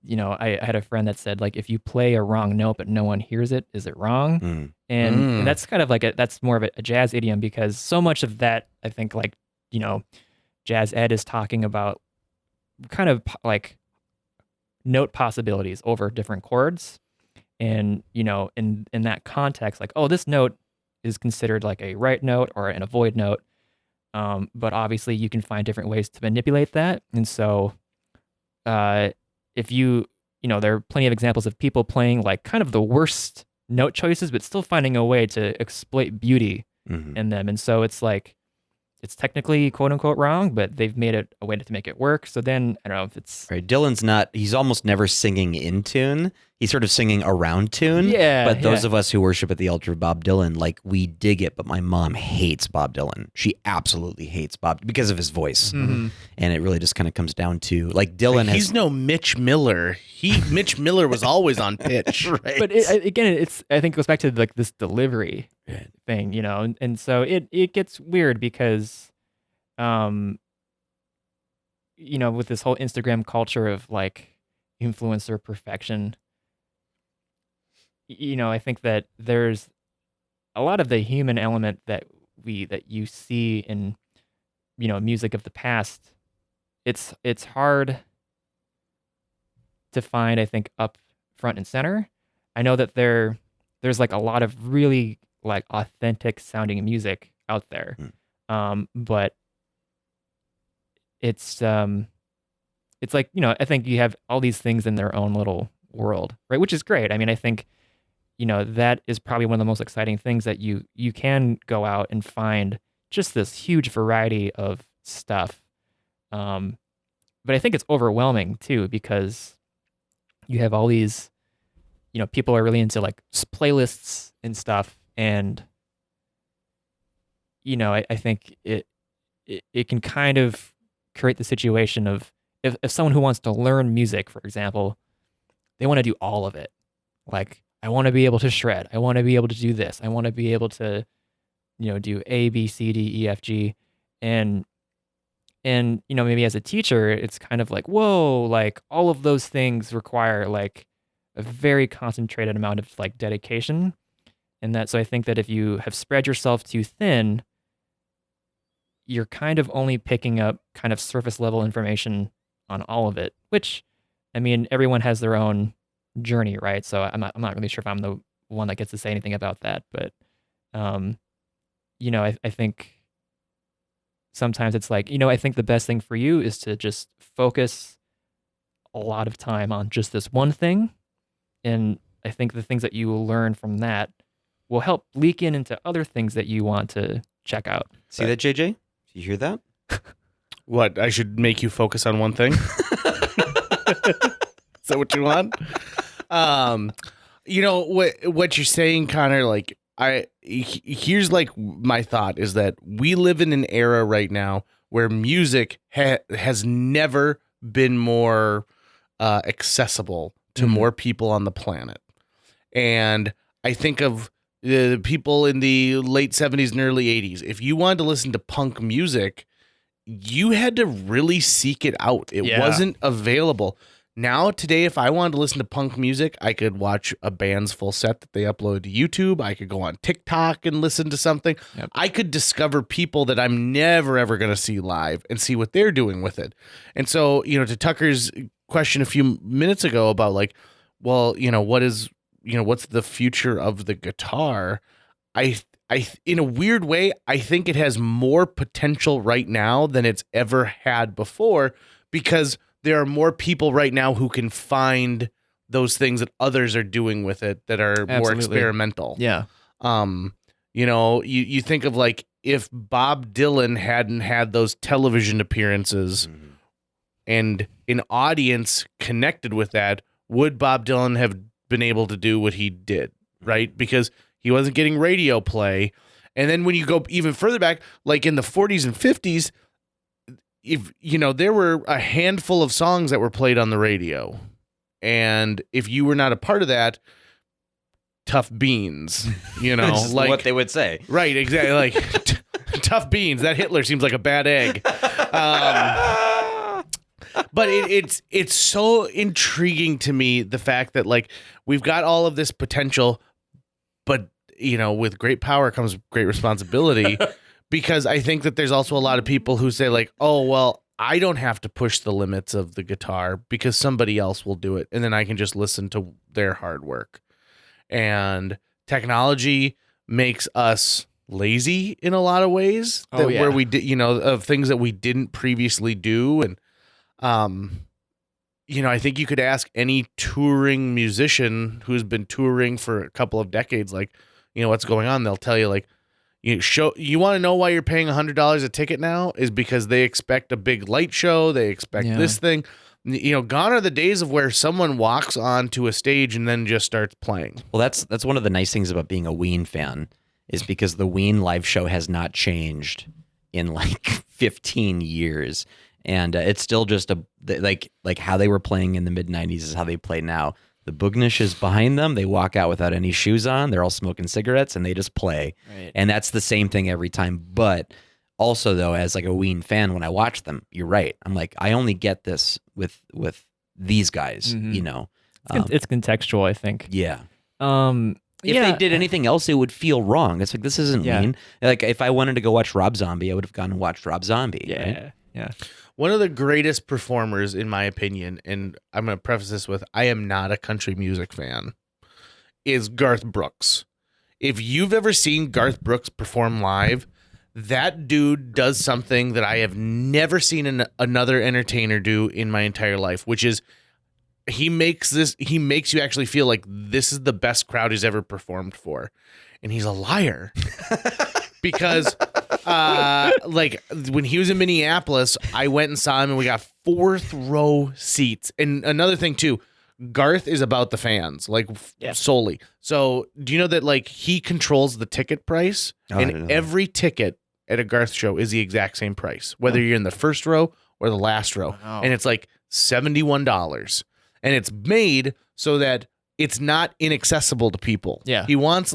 I had a friend that said like if you play a wrong note but no one hears it, is it wrong? And that's kind of like that's more of a jazz idiom, because so much of that, I think, like jazz ed is talking about kind of like note possibilities over different chords, and in that context, like, oh, this note is considered like a right note or an avoid note. But obviously you can find different ways to manipulate that. And so if there are plenty of examples of people playing like kind of the worst note choices, but still finding a way to exploit beauty in them. And so it's like, it's technically quote unquote wrong, but they've made it a way to make it work. So then I don't know if it's right. He's almost never singing in tune. He's sort of singing around tune. Yeah. But those of us who worship at the altar of Bob Dylan, like, we dig it. But my mom hates Bob Dylan. She absolutely hates Bob because of his voice. And it really just kind of comes down to like Dylan. He's no Mitch Miller. Mitch Miller was always on pitch. Right. But again, I think it goes back to like this delivery thing, and so it gets weird because, with this whole Instagram culture of like influencer perfection, I think that there's a lot of the human element that you see in, music of the past. It's hard to find, I think, up front and center. I know that there's like a lot of really like authentic sounding music out there. But it's like, I think you have all these things in their own little world, right? Which is great. I mean, I think, that is probably one of the most exciting things, that you can go out and find just this huge variety of stuff. But I think it's overwhelming too, because you have all these, people are really into like playlists and stuff. And, I think it can kind of create the situation of, if someone who wants to learn music, for example, they want to do all of it. Like, I want to be able to shred. I want to be able to do this. I want to be able to, do A, B, C, D, E, F, G. And maybe as a teacher, it's kind of like, whoa, like all of those things require like a very concentrated amount of like dedication. So I think that if you have spread yourself too thin, you're kind of only picking up kind of surface level information on all of it, which, I mean, everyone has their own journey, right? So I'm not really sure if I'm the one that gets to say anything about that, but, I think sometimes it's like, I think the best thing for you is to just focus a lot of time on just this one thing. And I think the things that you will learn from that will help leak into other things that you want to check out. See that, JJ? You hear that? What? I should make you focus on one thing? Is that what you want? What you're saying, Connor, like, here's like my thought is that we live in an era right now where music has never been more accessible to more people on the planet. And I think of the people in the late 70s and early 80s. If you wanted to listen to punk music, you had to really seek it out. It wasn't available. Now, today, if I wanted to listen to punk music, I could watch a band's full set that they upload to YouTube. I could go on TikTok and listen to something. Yep. I could discover people that I'm never, ever going to see live and see what they're doing with it. And so, to Tucker's question a few minutes ago about like, well, what's the future of the guitar? I, in a weird way, I think it has more potential right now than it's ever had before, because there are more people right now who can find those things that others are doing with it that are more experimental. Yeah. You think of like, if Bob Dylan hadn't had those television appearances and an audience connected with that, would Bob Dylan have been able to do what he did? Right? Because he wasn't getting radio play. And then when you go even further back, like in the 40s and 50s, if there were a handful of songs that were played on the radio, and if you were not a part of that, tough beans, like what they would say, right? Exactly, like tough beans. That Hitler seems like a bad egg. But it's so intriguing to me, the fact that like we've got all of this potential, but with great power comes great responsibility. Because I think that there's also a lot of people who say like, oh, well, I don't have to push the limits of the guitar because somebody else will do it. And then I can just listen to their hard work. And technology makes us lazy in a lot of ways where we did, of things that we didn't previously do. And, I think you could ask any touring musician who's been touring for a couple of decades, like, what's going on? They'll tell you like, you want to know why you're paying $100 a ticket now is because they expect a big light show. They expect this thing. Gone are the days of where someone walks onto a stage and then just starts playing. Well, that's one of the nice things about being a Ween fan, is because the Ween live show has not changed in like 15 years. And it's still just like how they were playing in the mid 90s is how they play now. The Boognish is behind them. They walk out without any shoes on. They're all smoking cigarettes and they just play. Right. And that's the same thing every time. But also, though, as like a Ween fan, when I watch them, you're right. I'm like, I only get this with these guys, It's contextual, I think. Yeah. If they did anything else, it would feel wrong. It's like, this isn't Ween. Like, if I wanted to go watch Rob Zombie, I would have gone and watched Rob Zombie. Yeah. Right? Yeah. One of the greatest performers, in my opinion, and I'm going to preface this with, I am not a country music fan, is Garth Brooks. if you've ever seen Garth Brooks perform live, that dude does something that I have never seen another entertainer do in my entire life, which is he makes you actually feel like this is the best crowd he's ever performed for. And he's a liar. Because like when he was in Minneapolis, I went and saw him and we got 4th row seats. And another thing too, Garth is about the fans, like solely. So do you know that like he controls the ticket price, and every ticket at a Garth show is the exact same price, whether you're in the first row or the last row. Wow. And it's like $71. And it's made so that it's not inaccessible to people. Yeah. He wants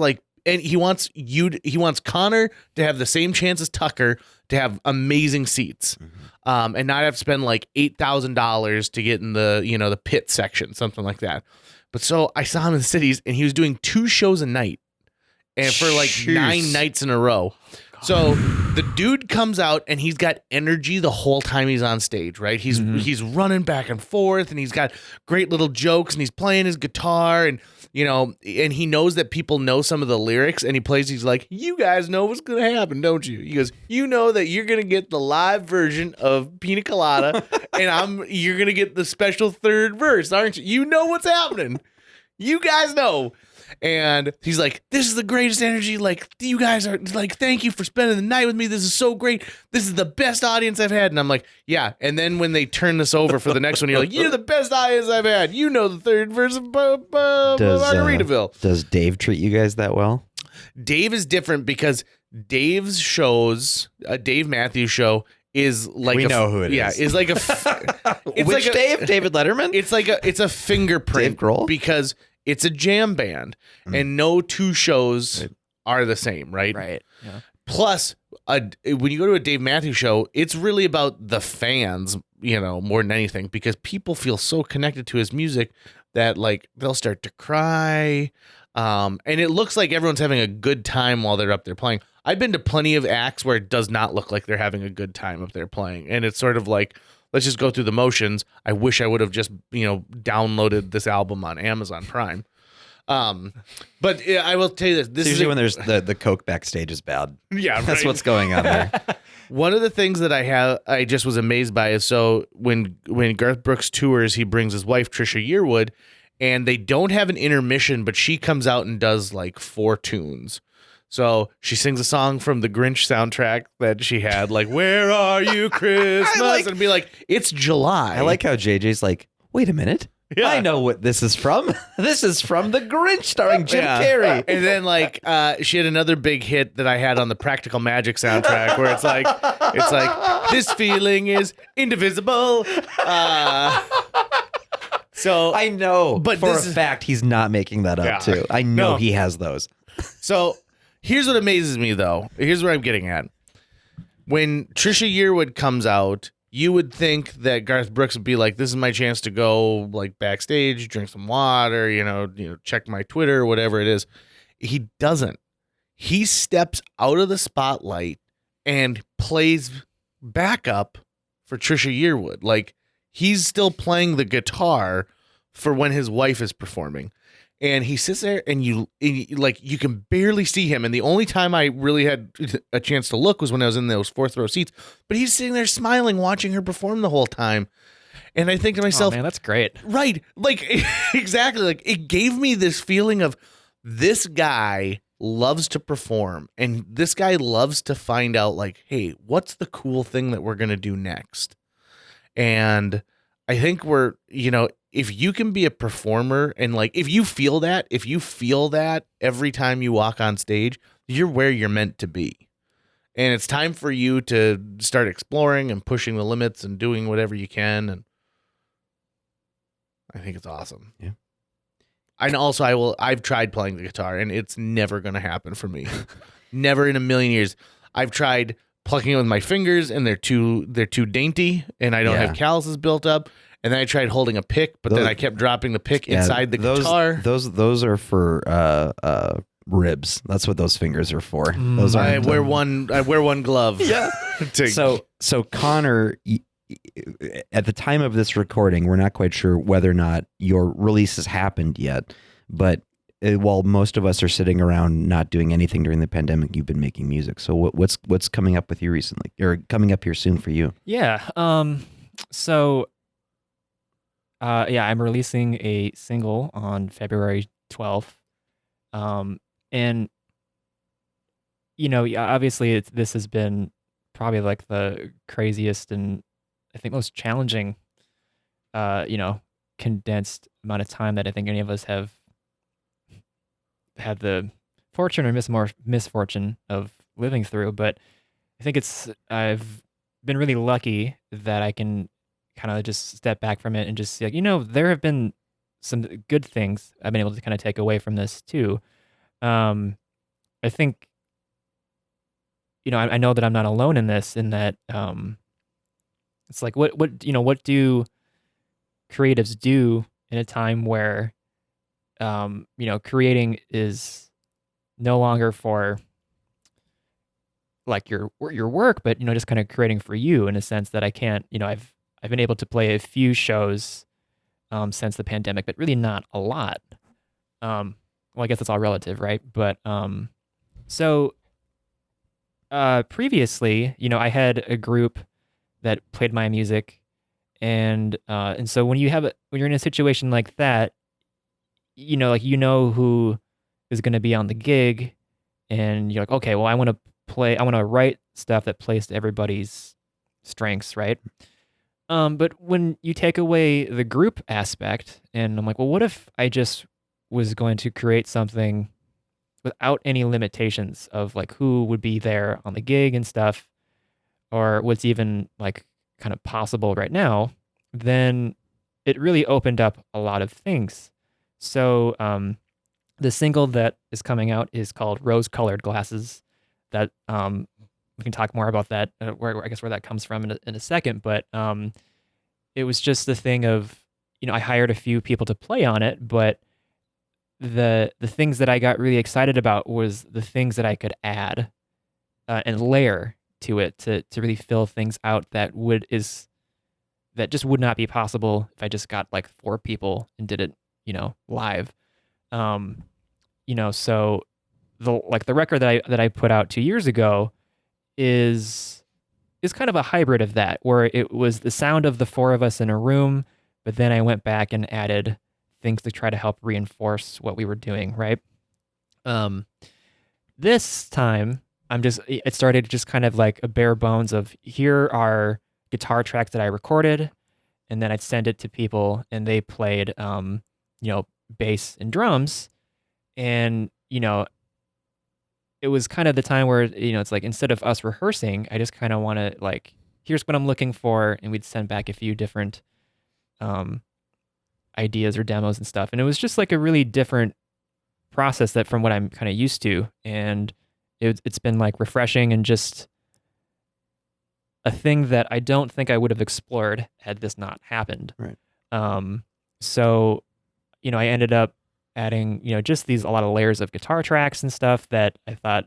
Conor to have the same chance as Tucker to have amazing seats. And not have to spend like $8,000 to get in the, the pit section, something like that. But so I saw him in the cities and he was doing 2 shows a night and for like 9 nights in a row. So the dude comes out and he's got energy the whole time he's on stage, right? He's running back and forth and he's got great little jokes and he's playing his guitar and and he knows that people know some of the lyrics and he's like, you guys know what's going to happen, don't you? He goes, you know that you're going to get the live version of Pina Colada and you're going to get the special 3rd verse, aren't you? You know what's happening. You guys know. And he's like, this is the greatest energy. Like, you guys are like, thank you for spending the night with me. This is so great. This is the best audience I've had. And I'm like, yeah. And then when they turn this over for the next one, you're like, you're the best audience I've had. You know the 3rd verse of Margaritaville. Does Dave treat you guys that well? Dave is different because Dave's shows, a Dave Matthews show, is like we know who it is. Yeah, is like a. It's Which like Dave? David Letterman? It's a fingerprint. Dave Grohl? Because it's a jam band, and no 2 shows are the same, right? Right. Yeah. Plus, when you go to a Dave Matthews show, it's really about the fans, more than anything, because people feel so connected to his music that like they'll start to cry. And it looks like everyone's having a good time while they're up there playing. I've been to plenty of acts where it does not look like they're having a good time up there playing. And it's sort of like, let's just go through the motions. I wish I would have just, downloaded this album on Amazon Prime. But I will tell you this. This is usually when there's the Coke backstage is bad. Yeah, That's right. what's going on there. One of the things that I just was amazed by is so when Garth Brooks tours, he brings his wife, Trisha Yearwood, and they don't have an intermission, but she comes out and does like 4 tunes. So she sings a song from the Grinch soundtrack that she had, like, where are you, Christmas? And be like, it's July. I like how JJ's like, wait a minute. Yeah. I know what this is from. This is from The Grinch starring Jim Carrey. And then like she had another big hit that I had on the Practical Magic soundtrack where it's like this feeling is indivisible. So I know, but for a fact he's not making that up too. I know he has those. So here's what amazes me though. Here's what I'm getting at. When Trisha Yearwood comes out, you would think that Garth Brooks would be like, this is my chance to go like backstage, drink some water, check my Twitter, whatever it is. He doesn't. He steps out of the spotlight and plays backup for Trisha Yearwood. Like he's still playing the guitar for when his wife is performing. And he sits there and you can barely see him. And the only time I really had a chance to look was when I was in those 4th row seats. But he's sitting there smiling, watching her perform the whole time. And I think to myself, oh, man, that's great. Right. Like, exactly. Like, it gave me this feeling of this guy loves to perform. And this guy loves to find out, like, hey, what's the cool thing that we're going to do next? And I think if you can be a performer and like, if you feel that every time you walk on stage, you're where you're meant to be. And it's time for you to start exploring and pushing the limits and doing whatever you can. And I think it's awesome. Yeah. And also I've tried playing the guitar and it's never going to happen for me. Never in a million years. I've tried plucking it with my fingers and they're too dainty and I don't have calluses built up. And then I tried holding a pick, but then I kept dropping the pick inside the guitar. Those are for ribs. That's what those fingers are for. Those I wear one glove. Yeah. So Conor, at the time of this recording, we're not quite sure whether or not your release has happened yet, but while most of us are sitting around not doing anything during the pandemic, you've been making music. So what's coming up with you recently, or coming up here soon for you? Yeah. So, I'm releasing a single on February 12th. And obviously this has been probably like the craziest and I think most challenging, condensed amount of time that I think any of us have had the fortune or misfortune of living through. But I think I've been really lucky that I can kind of just step back from it and just see, like, there have been some good things I've been able to kind of take away from this too. I think, I know that I'm not alone in this, in that it's like, what do creatives do in a time where, creating is no longer for like your work, but, just kind of creating for you, in a sense that I can't, I've been able to play a few shows since the pandemic, but really not a lot. Well, I guess it's all relative, right? But so previously, I had a group that played my music, and so when you're in a situation like that, who is going to be on the gig, and you're like, okay, well, I want to write stuff that plays to everybody's strengths, right? But when you take away the group aspect, and I'm like, well, what if I just was going to create something without any limitations of like who would be there on the gig and stuff, or what's even like kind of possible right now? Then it really opened up a lot of things. So the single that is coming out is called Rose-Colored Glasses. That we can talk more about that, where that comes from in a second. But it was just the thing of, I hired a few people to play on it, but the things that I got really excited about was the things that I could add and layer to it to really fill things out that just would not be possible if I just got like 4 people and did it, live. So the record that I put out 2 years ago is kind of a hybrid of that, where it was the sound of the 4 of us in a room, but then I went back and added things to try to help reinforce what we were doing, right? This time it started just kind of like a bare bones of, here are guitar tracks that I recorded, and then I'd send it to people and they played bass and drums. And it was kind of the time where, it's like, instead of us rehearsing, I just kind of want to, like, here's what I'm looking for, and we'd send back a few different ideas or demos and stuff. And it was just like a really different process that from what I'm kind of used to. And it's been like refreshing, and just a thing that I don't think I would have explored had this not happened. Right. So, I ended up adding, just a lot of layers of guitar tracks and stuff that I thought,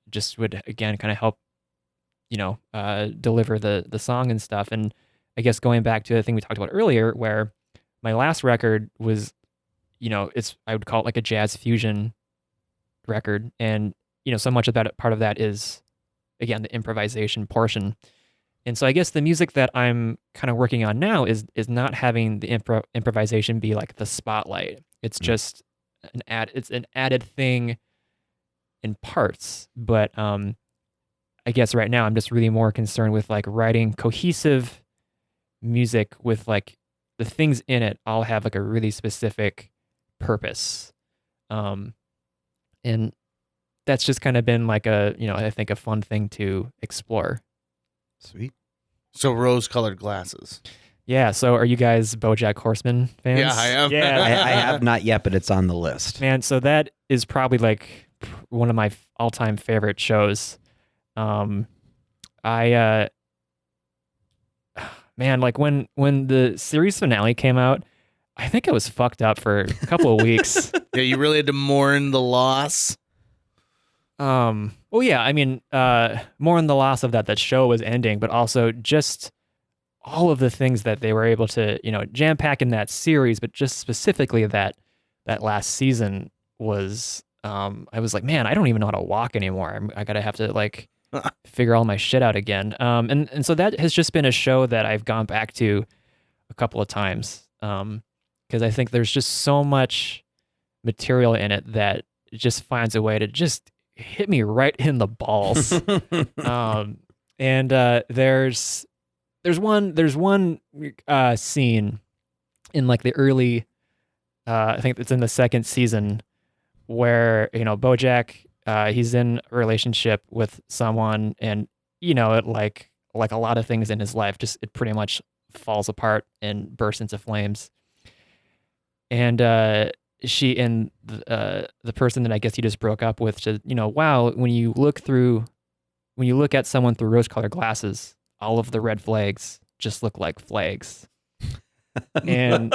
just would, again, kind of help, deliver the song and stuff. And I guess going back to the thing we talked about earlier, where my last record was, I would call it like a jazz fusion record. And, so much of that, part of that is, again, the improvisation portion. And so I guess the music that I'm kind of working on now is not having the improvisation be like the spotlight. It's just it's an added thing in parts. But I guess right now I'm just really more concerned with like writing cohesive music with like the things in it all have like a really specific purpose. And that's just kind of been like I think a fun thing to explore. Sweet. So Rose-Colored Glasses. Yeah. So are you guys BoJack Horseman fans? Yeah, I am. Yeah. I have not yet, but it's on the list. Man, so that is probably like one of my all-time favorite shows. Man, like when the series finale came out, I think I was fucked up for a couple of weeks. Yeah, you really had to mourn the loss. Well, yeah, I mean, more on the loss of that show was ending, but also just all of the things that they were able to, jam pack in that series, but just specifically that that last season was I was like, man, I don't even know how to walk anymore. I gotta have to like figure all my shit out again. And so that has just been a show that I've gone back to a couple of times. Because I think there's just so much material in it that it just finds a way to just hit me right in the balls. And there's one scene in like the early, I think it's in the second season, where Bojack, he's in a relationship with someone, and it like a lot of things in his life, just it pretty much falls apart and bursts into flames. And she and the person that I guess he just broke up with said, wow, when you look at someone through rose-colored glasses, all of the red flags just look like flags. and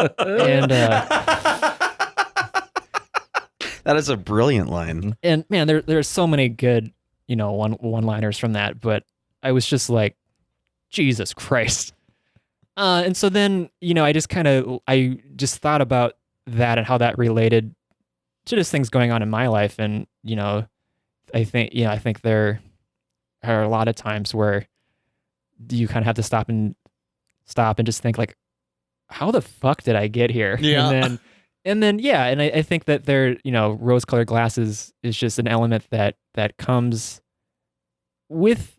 that is a brilliant line. And man, there's so many good, one-liners from that, but I was just like, Jesus Christ. And so then, I just thought about that and how that related to just things going on in my life. And, I think there are a lot of times where you kind of have to stop and just think like, how the fuck did I get here? Yeah. And then, yeah, and I think that rose-colored glasses is just an element that comes with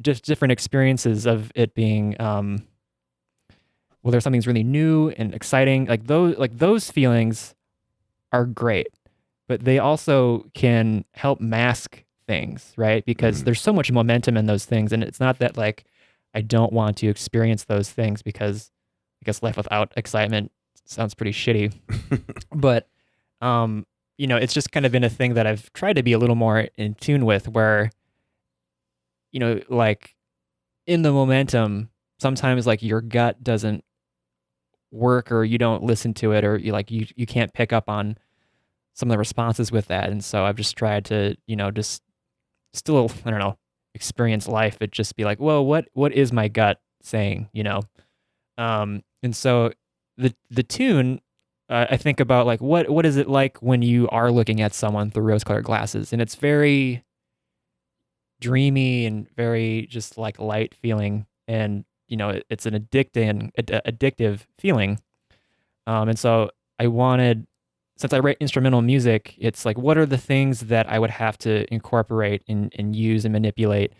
just different experiences of it being, whether something's really new and exciting, like those feelings are great, but they also can help mask things, right? Because there's so much momentum in those things, and it's not that like I don't want to experience those things, because I guess life without excitement sounds pretty shitty. But it's just kind of been a thing that I've tried to be a little more in tune with, where like in the momentum, sometimes like your gut doesn't work, or you don't listen to it, or you can't pick up on some of the responses with that. And so I've just tried to just still, I don't know, experience life, but just be like, well, what is my gut saying? And so the tune, I think about like what is it like when you are looking at someone through rose-colored glasses, and it's very dreamy and very just like light feeling, and it's an addictive feeling. And so I wanted, since I write instrumental music, it's like, what are the things that I would have to incorporate and use and manipulate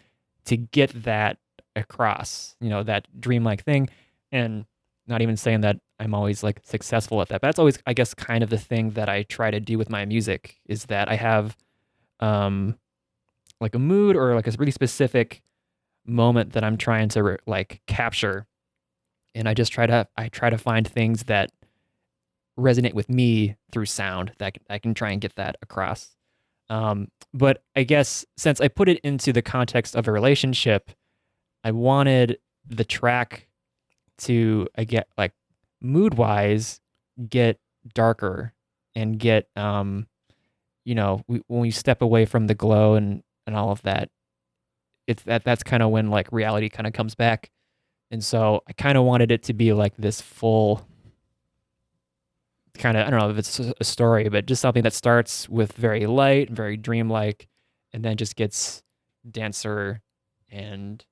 to get that across, that dreamlike thing. And not even saying that I'm always like successful at that, but that's always, I guess, kind of the thing that I try to do with my music, is that I have like a mood or like a really specific moment that I'm trying to like capture, and I try to find things that resonate with me through sound that I can try and get that across. But I guess since I put it into the context of a relationship, I wanted the track to, I get like mood wise, get darker and get when we step away from the glow and all of that, that's kind of when like reality kind of comes back. And so I kind of wanted it to be like this full kind of, I don't know if it's a story, but just something that starts with very light, very dreamlike, and then just gets denser and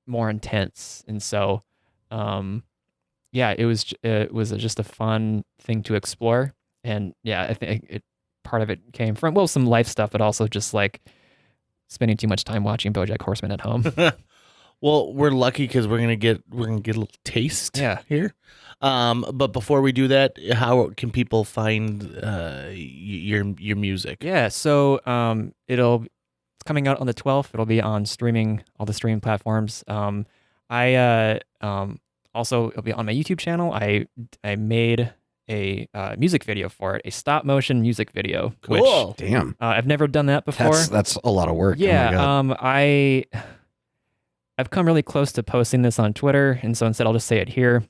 more intense. And so, it was just a fun thing to explore. And yeah, I think part of it came from, some life stuff, but also just like spending too much time watching BoJack Horseman at home. Well, we're lucky because we're gonna get a little taste here. But before we do that, how can people find your music? Yeah, so it's coming out on the 12th. It'll be on all the streaming platforms. Also, it'll be on my YouTube channel. I made a music video for it, a stop motion music video. Cool. Which, Damn. I've never done that before. That's a lot of work. Yeah. Oh my God. I've come really close to posting this on Twitter, and so instead I'll just say it here.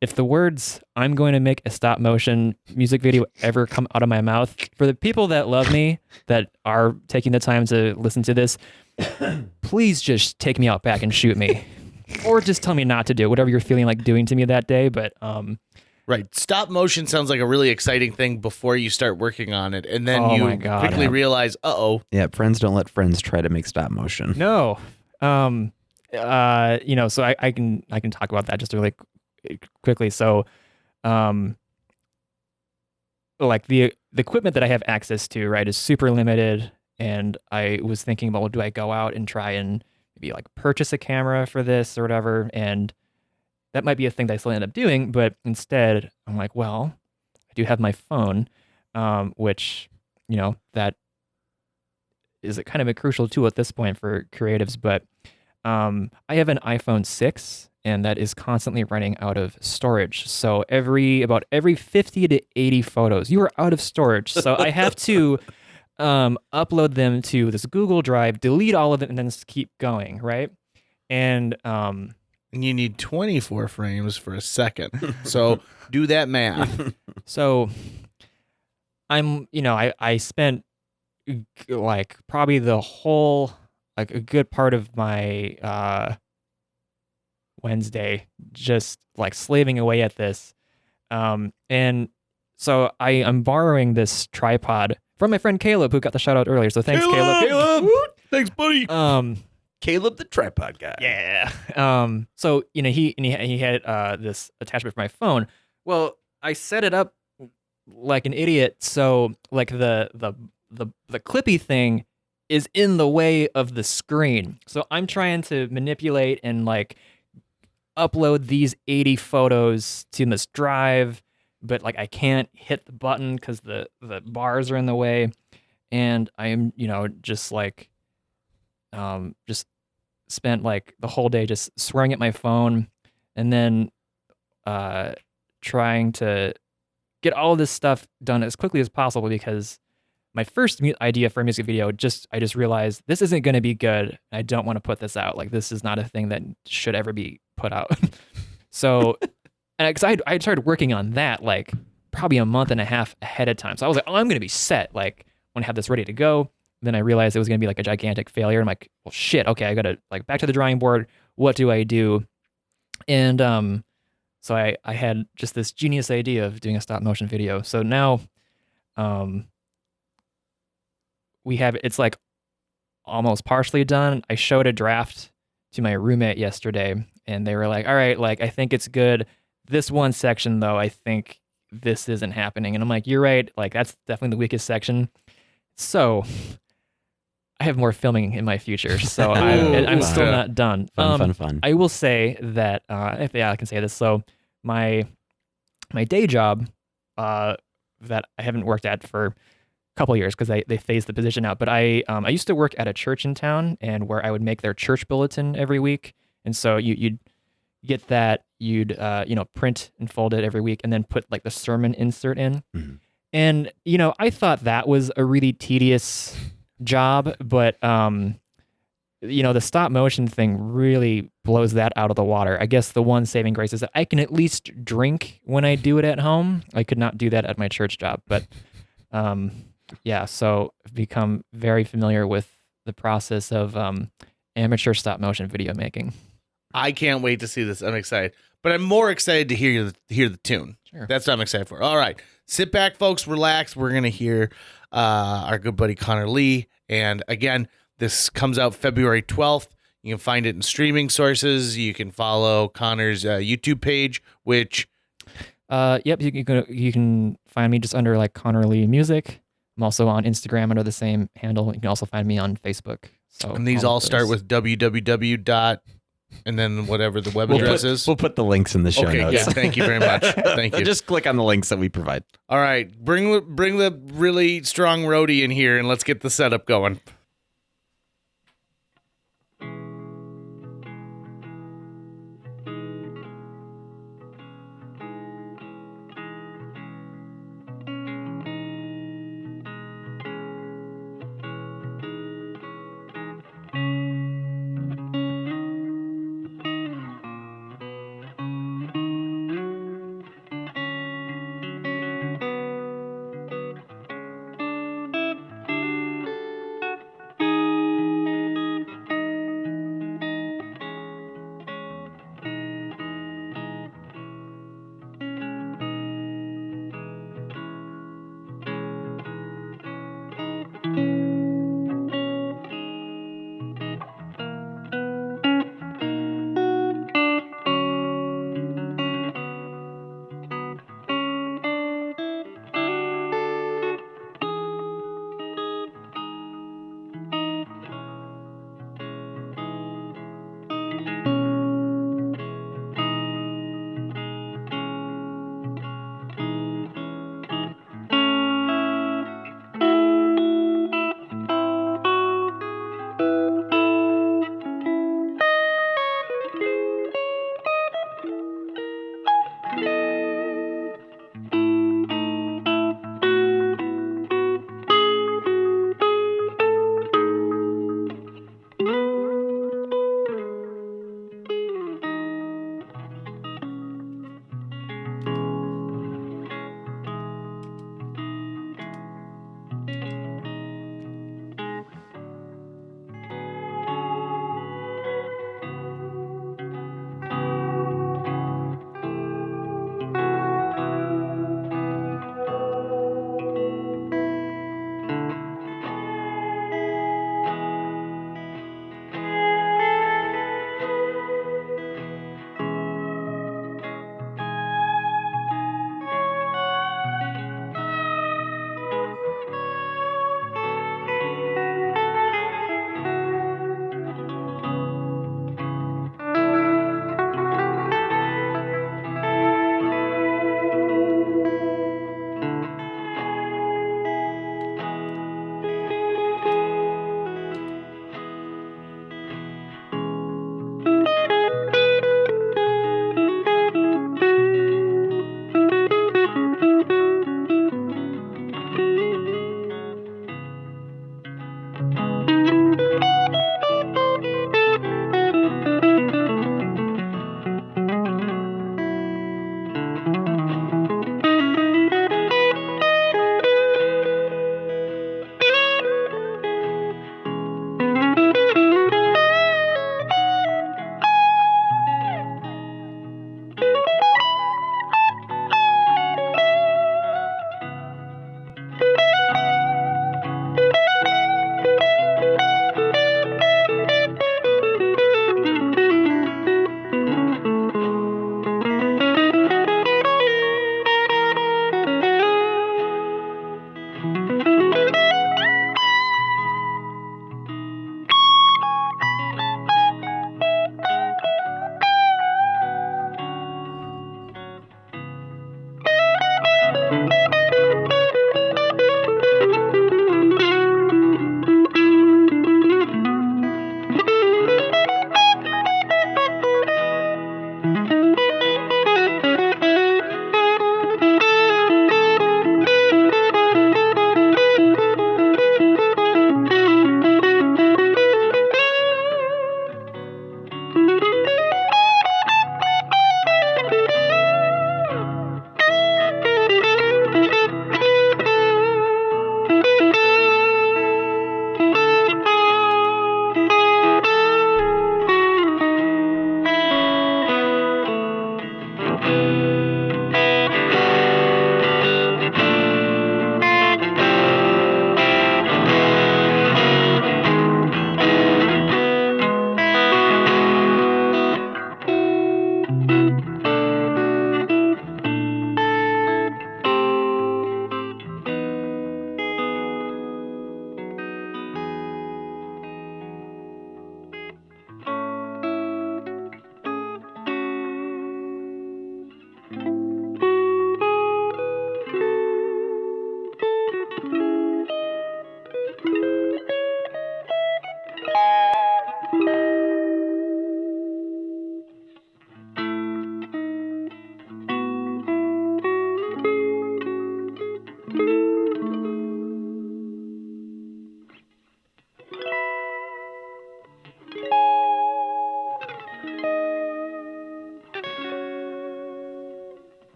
If the words "I'm going to make a stop motion music video" ever come out of my mouth, for the people that love me, that are taking the time to listen to this, please just take me out back and shoot me. Or just tell me not to do it, whatever you're feeling like doing to me that day. But Right. Stop motion sounds like a really exciting thing before you start working on it. And then Oh you my God. quickly realize, uh-oh. Yeah, friends don't let friends try to make stop motion. No. So I can talk about that just really quickly. So, like the equipment that I have access to, right, is super limited. And I was thinking about, well, do I go out and try and maybe like purchase a camera for this or whatever? And that might be a thing that I still end up doing. But instead, I'm like, well, I do have my phone, which, that is kind of a crucial tool at this point for creatives. But I have an iPhone 6, and that is constantly running out of storage. So about every 50 to 80 photos, you are out of storage. So I have to upload them to this Google Drive, delete all of it, and then just keep going, right? And you need 24 frames for a second. So do that math. So I spent like probably the whole, like a good part of my Wednesday just like slaving away at this. And so I'm borrowing this tripod from my friend Caleb, who got the shout out earlier. So thanks, Caleb. Thanks, buddy. Caleb the tripod guy. Yeah. So he had this attachment for my phone. Well, I set it up like an idiot. So like the clippy thing is in the way of the screen. So I'm trying to manipulate and like upload these 80 photos to this drive, but like I can't hit the button because the bars are in the way. And I am, just like just spent like the whole day just swearing at my phone, and then trying to get all this stuff done as quickly as possible, because my first idea for a music video, I just realized this isn't going to be good. I don't want to put this out. Like, this is not a thing that should ever be put out. So, and because I started working on that like probably a month and a half ahead of time. So I was like, oh, I'm going to be set. Like, when I have this ready to go. Then I realized it was going to be like a gigantic failure. I'm like, well, shit. Okay, I got to like back to the drawing board. What do I do? And so I had just this genius idea of doing a stop motion video. So now it's like almost partially done. I showed a draft to my roommate yesterday, and they were like, all right, like, I think it's good. This one section though, I think this isn't happening. And I'm like, you're right. Like, that's definitely the weakest section. So I have more filming in my future. So I'm still not done. Fun. I will say that, I can say this. So my day job that I haven't worked at for a couple of years because they phased the position out. But I used to work at a church in town, and where I would make their church bulletin every week. And so you'd get that, you'd print and fold it every week, and then put like the sermon insert in. Mm-hmm. And I thought that was a really tedious job, but the stop motion thing really blows that out of the water. I guess the one saving grace is that I can at least drink when I do it at home. I could not do that at my church job, but so I've become very familiar with the process of amateur stop motion video making. I can't wait to see this. I'm excited, but I'm more excited to hear the tune. Sure. That's what I'm excited for. All right, sit back, folks, relax. We're gonna hear our good buddy Conor Lee, and again, this comes out February 12th. You can find it in streaming sources. You can follow Conor's YouTube page, which you can find me just under like Conor Lee Music. I'm also on Instagram under the same handle. You can also find me on Facebook. So, and these all start with www. And then whatever the web address is. We'll put the links in the show notes. Yeah, thank you very much. Thank you. Just click on the links that we provide. All right, bring the really strong roadie in here, and let's get the setup going.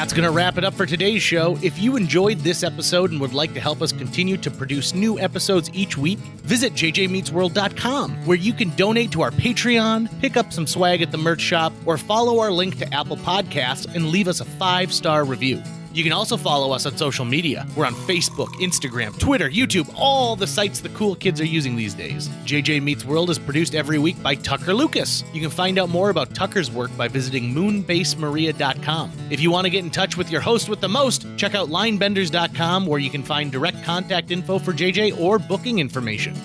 That's going to wrap it up for today's show. If you enjoyed this episode and would like to help us continue to produce new episodes each week, visit jjmeetsworld.com, where you can donate to our Patreon, pick up some swag at the merch shop, or follow our link to Apple Podcasts and leave us a 5-star review. You can also follow us on social media. We're on Facebook, Instagram, Twitter, YouTube, all the sites the cool kids are using these days. JJ Meets World is produced every week by Tucker Lucas. You can find out more about Tucker's work by visiting moonbasemaria.com. If you want to get in touch with your host with the most, check out linebenders.com, where you can find direct contact info for JJ or booking information.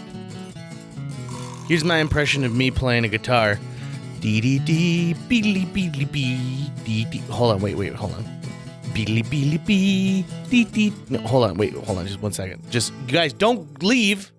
Here's my impression of me playing a guitar. Dee-dee-dee, beedly-beedly-bee, dee-dee. Hold on, wait, hold on. Beedly-beedly-bee, dee-dee. No, hold on, just 1 second. Just, you guys, don't leave.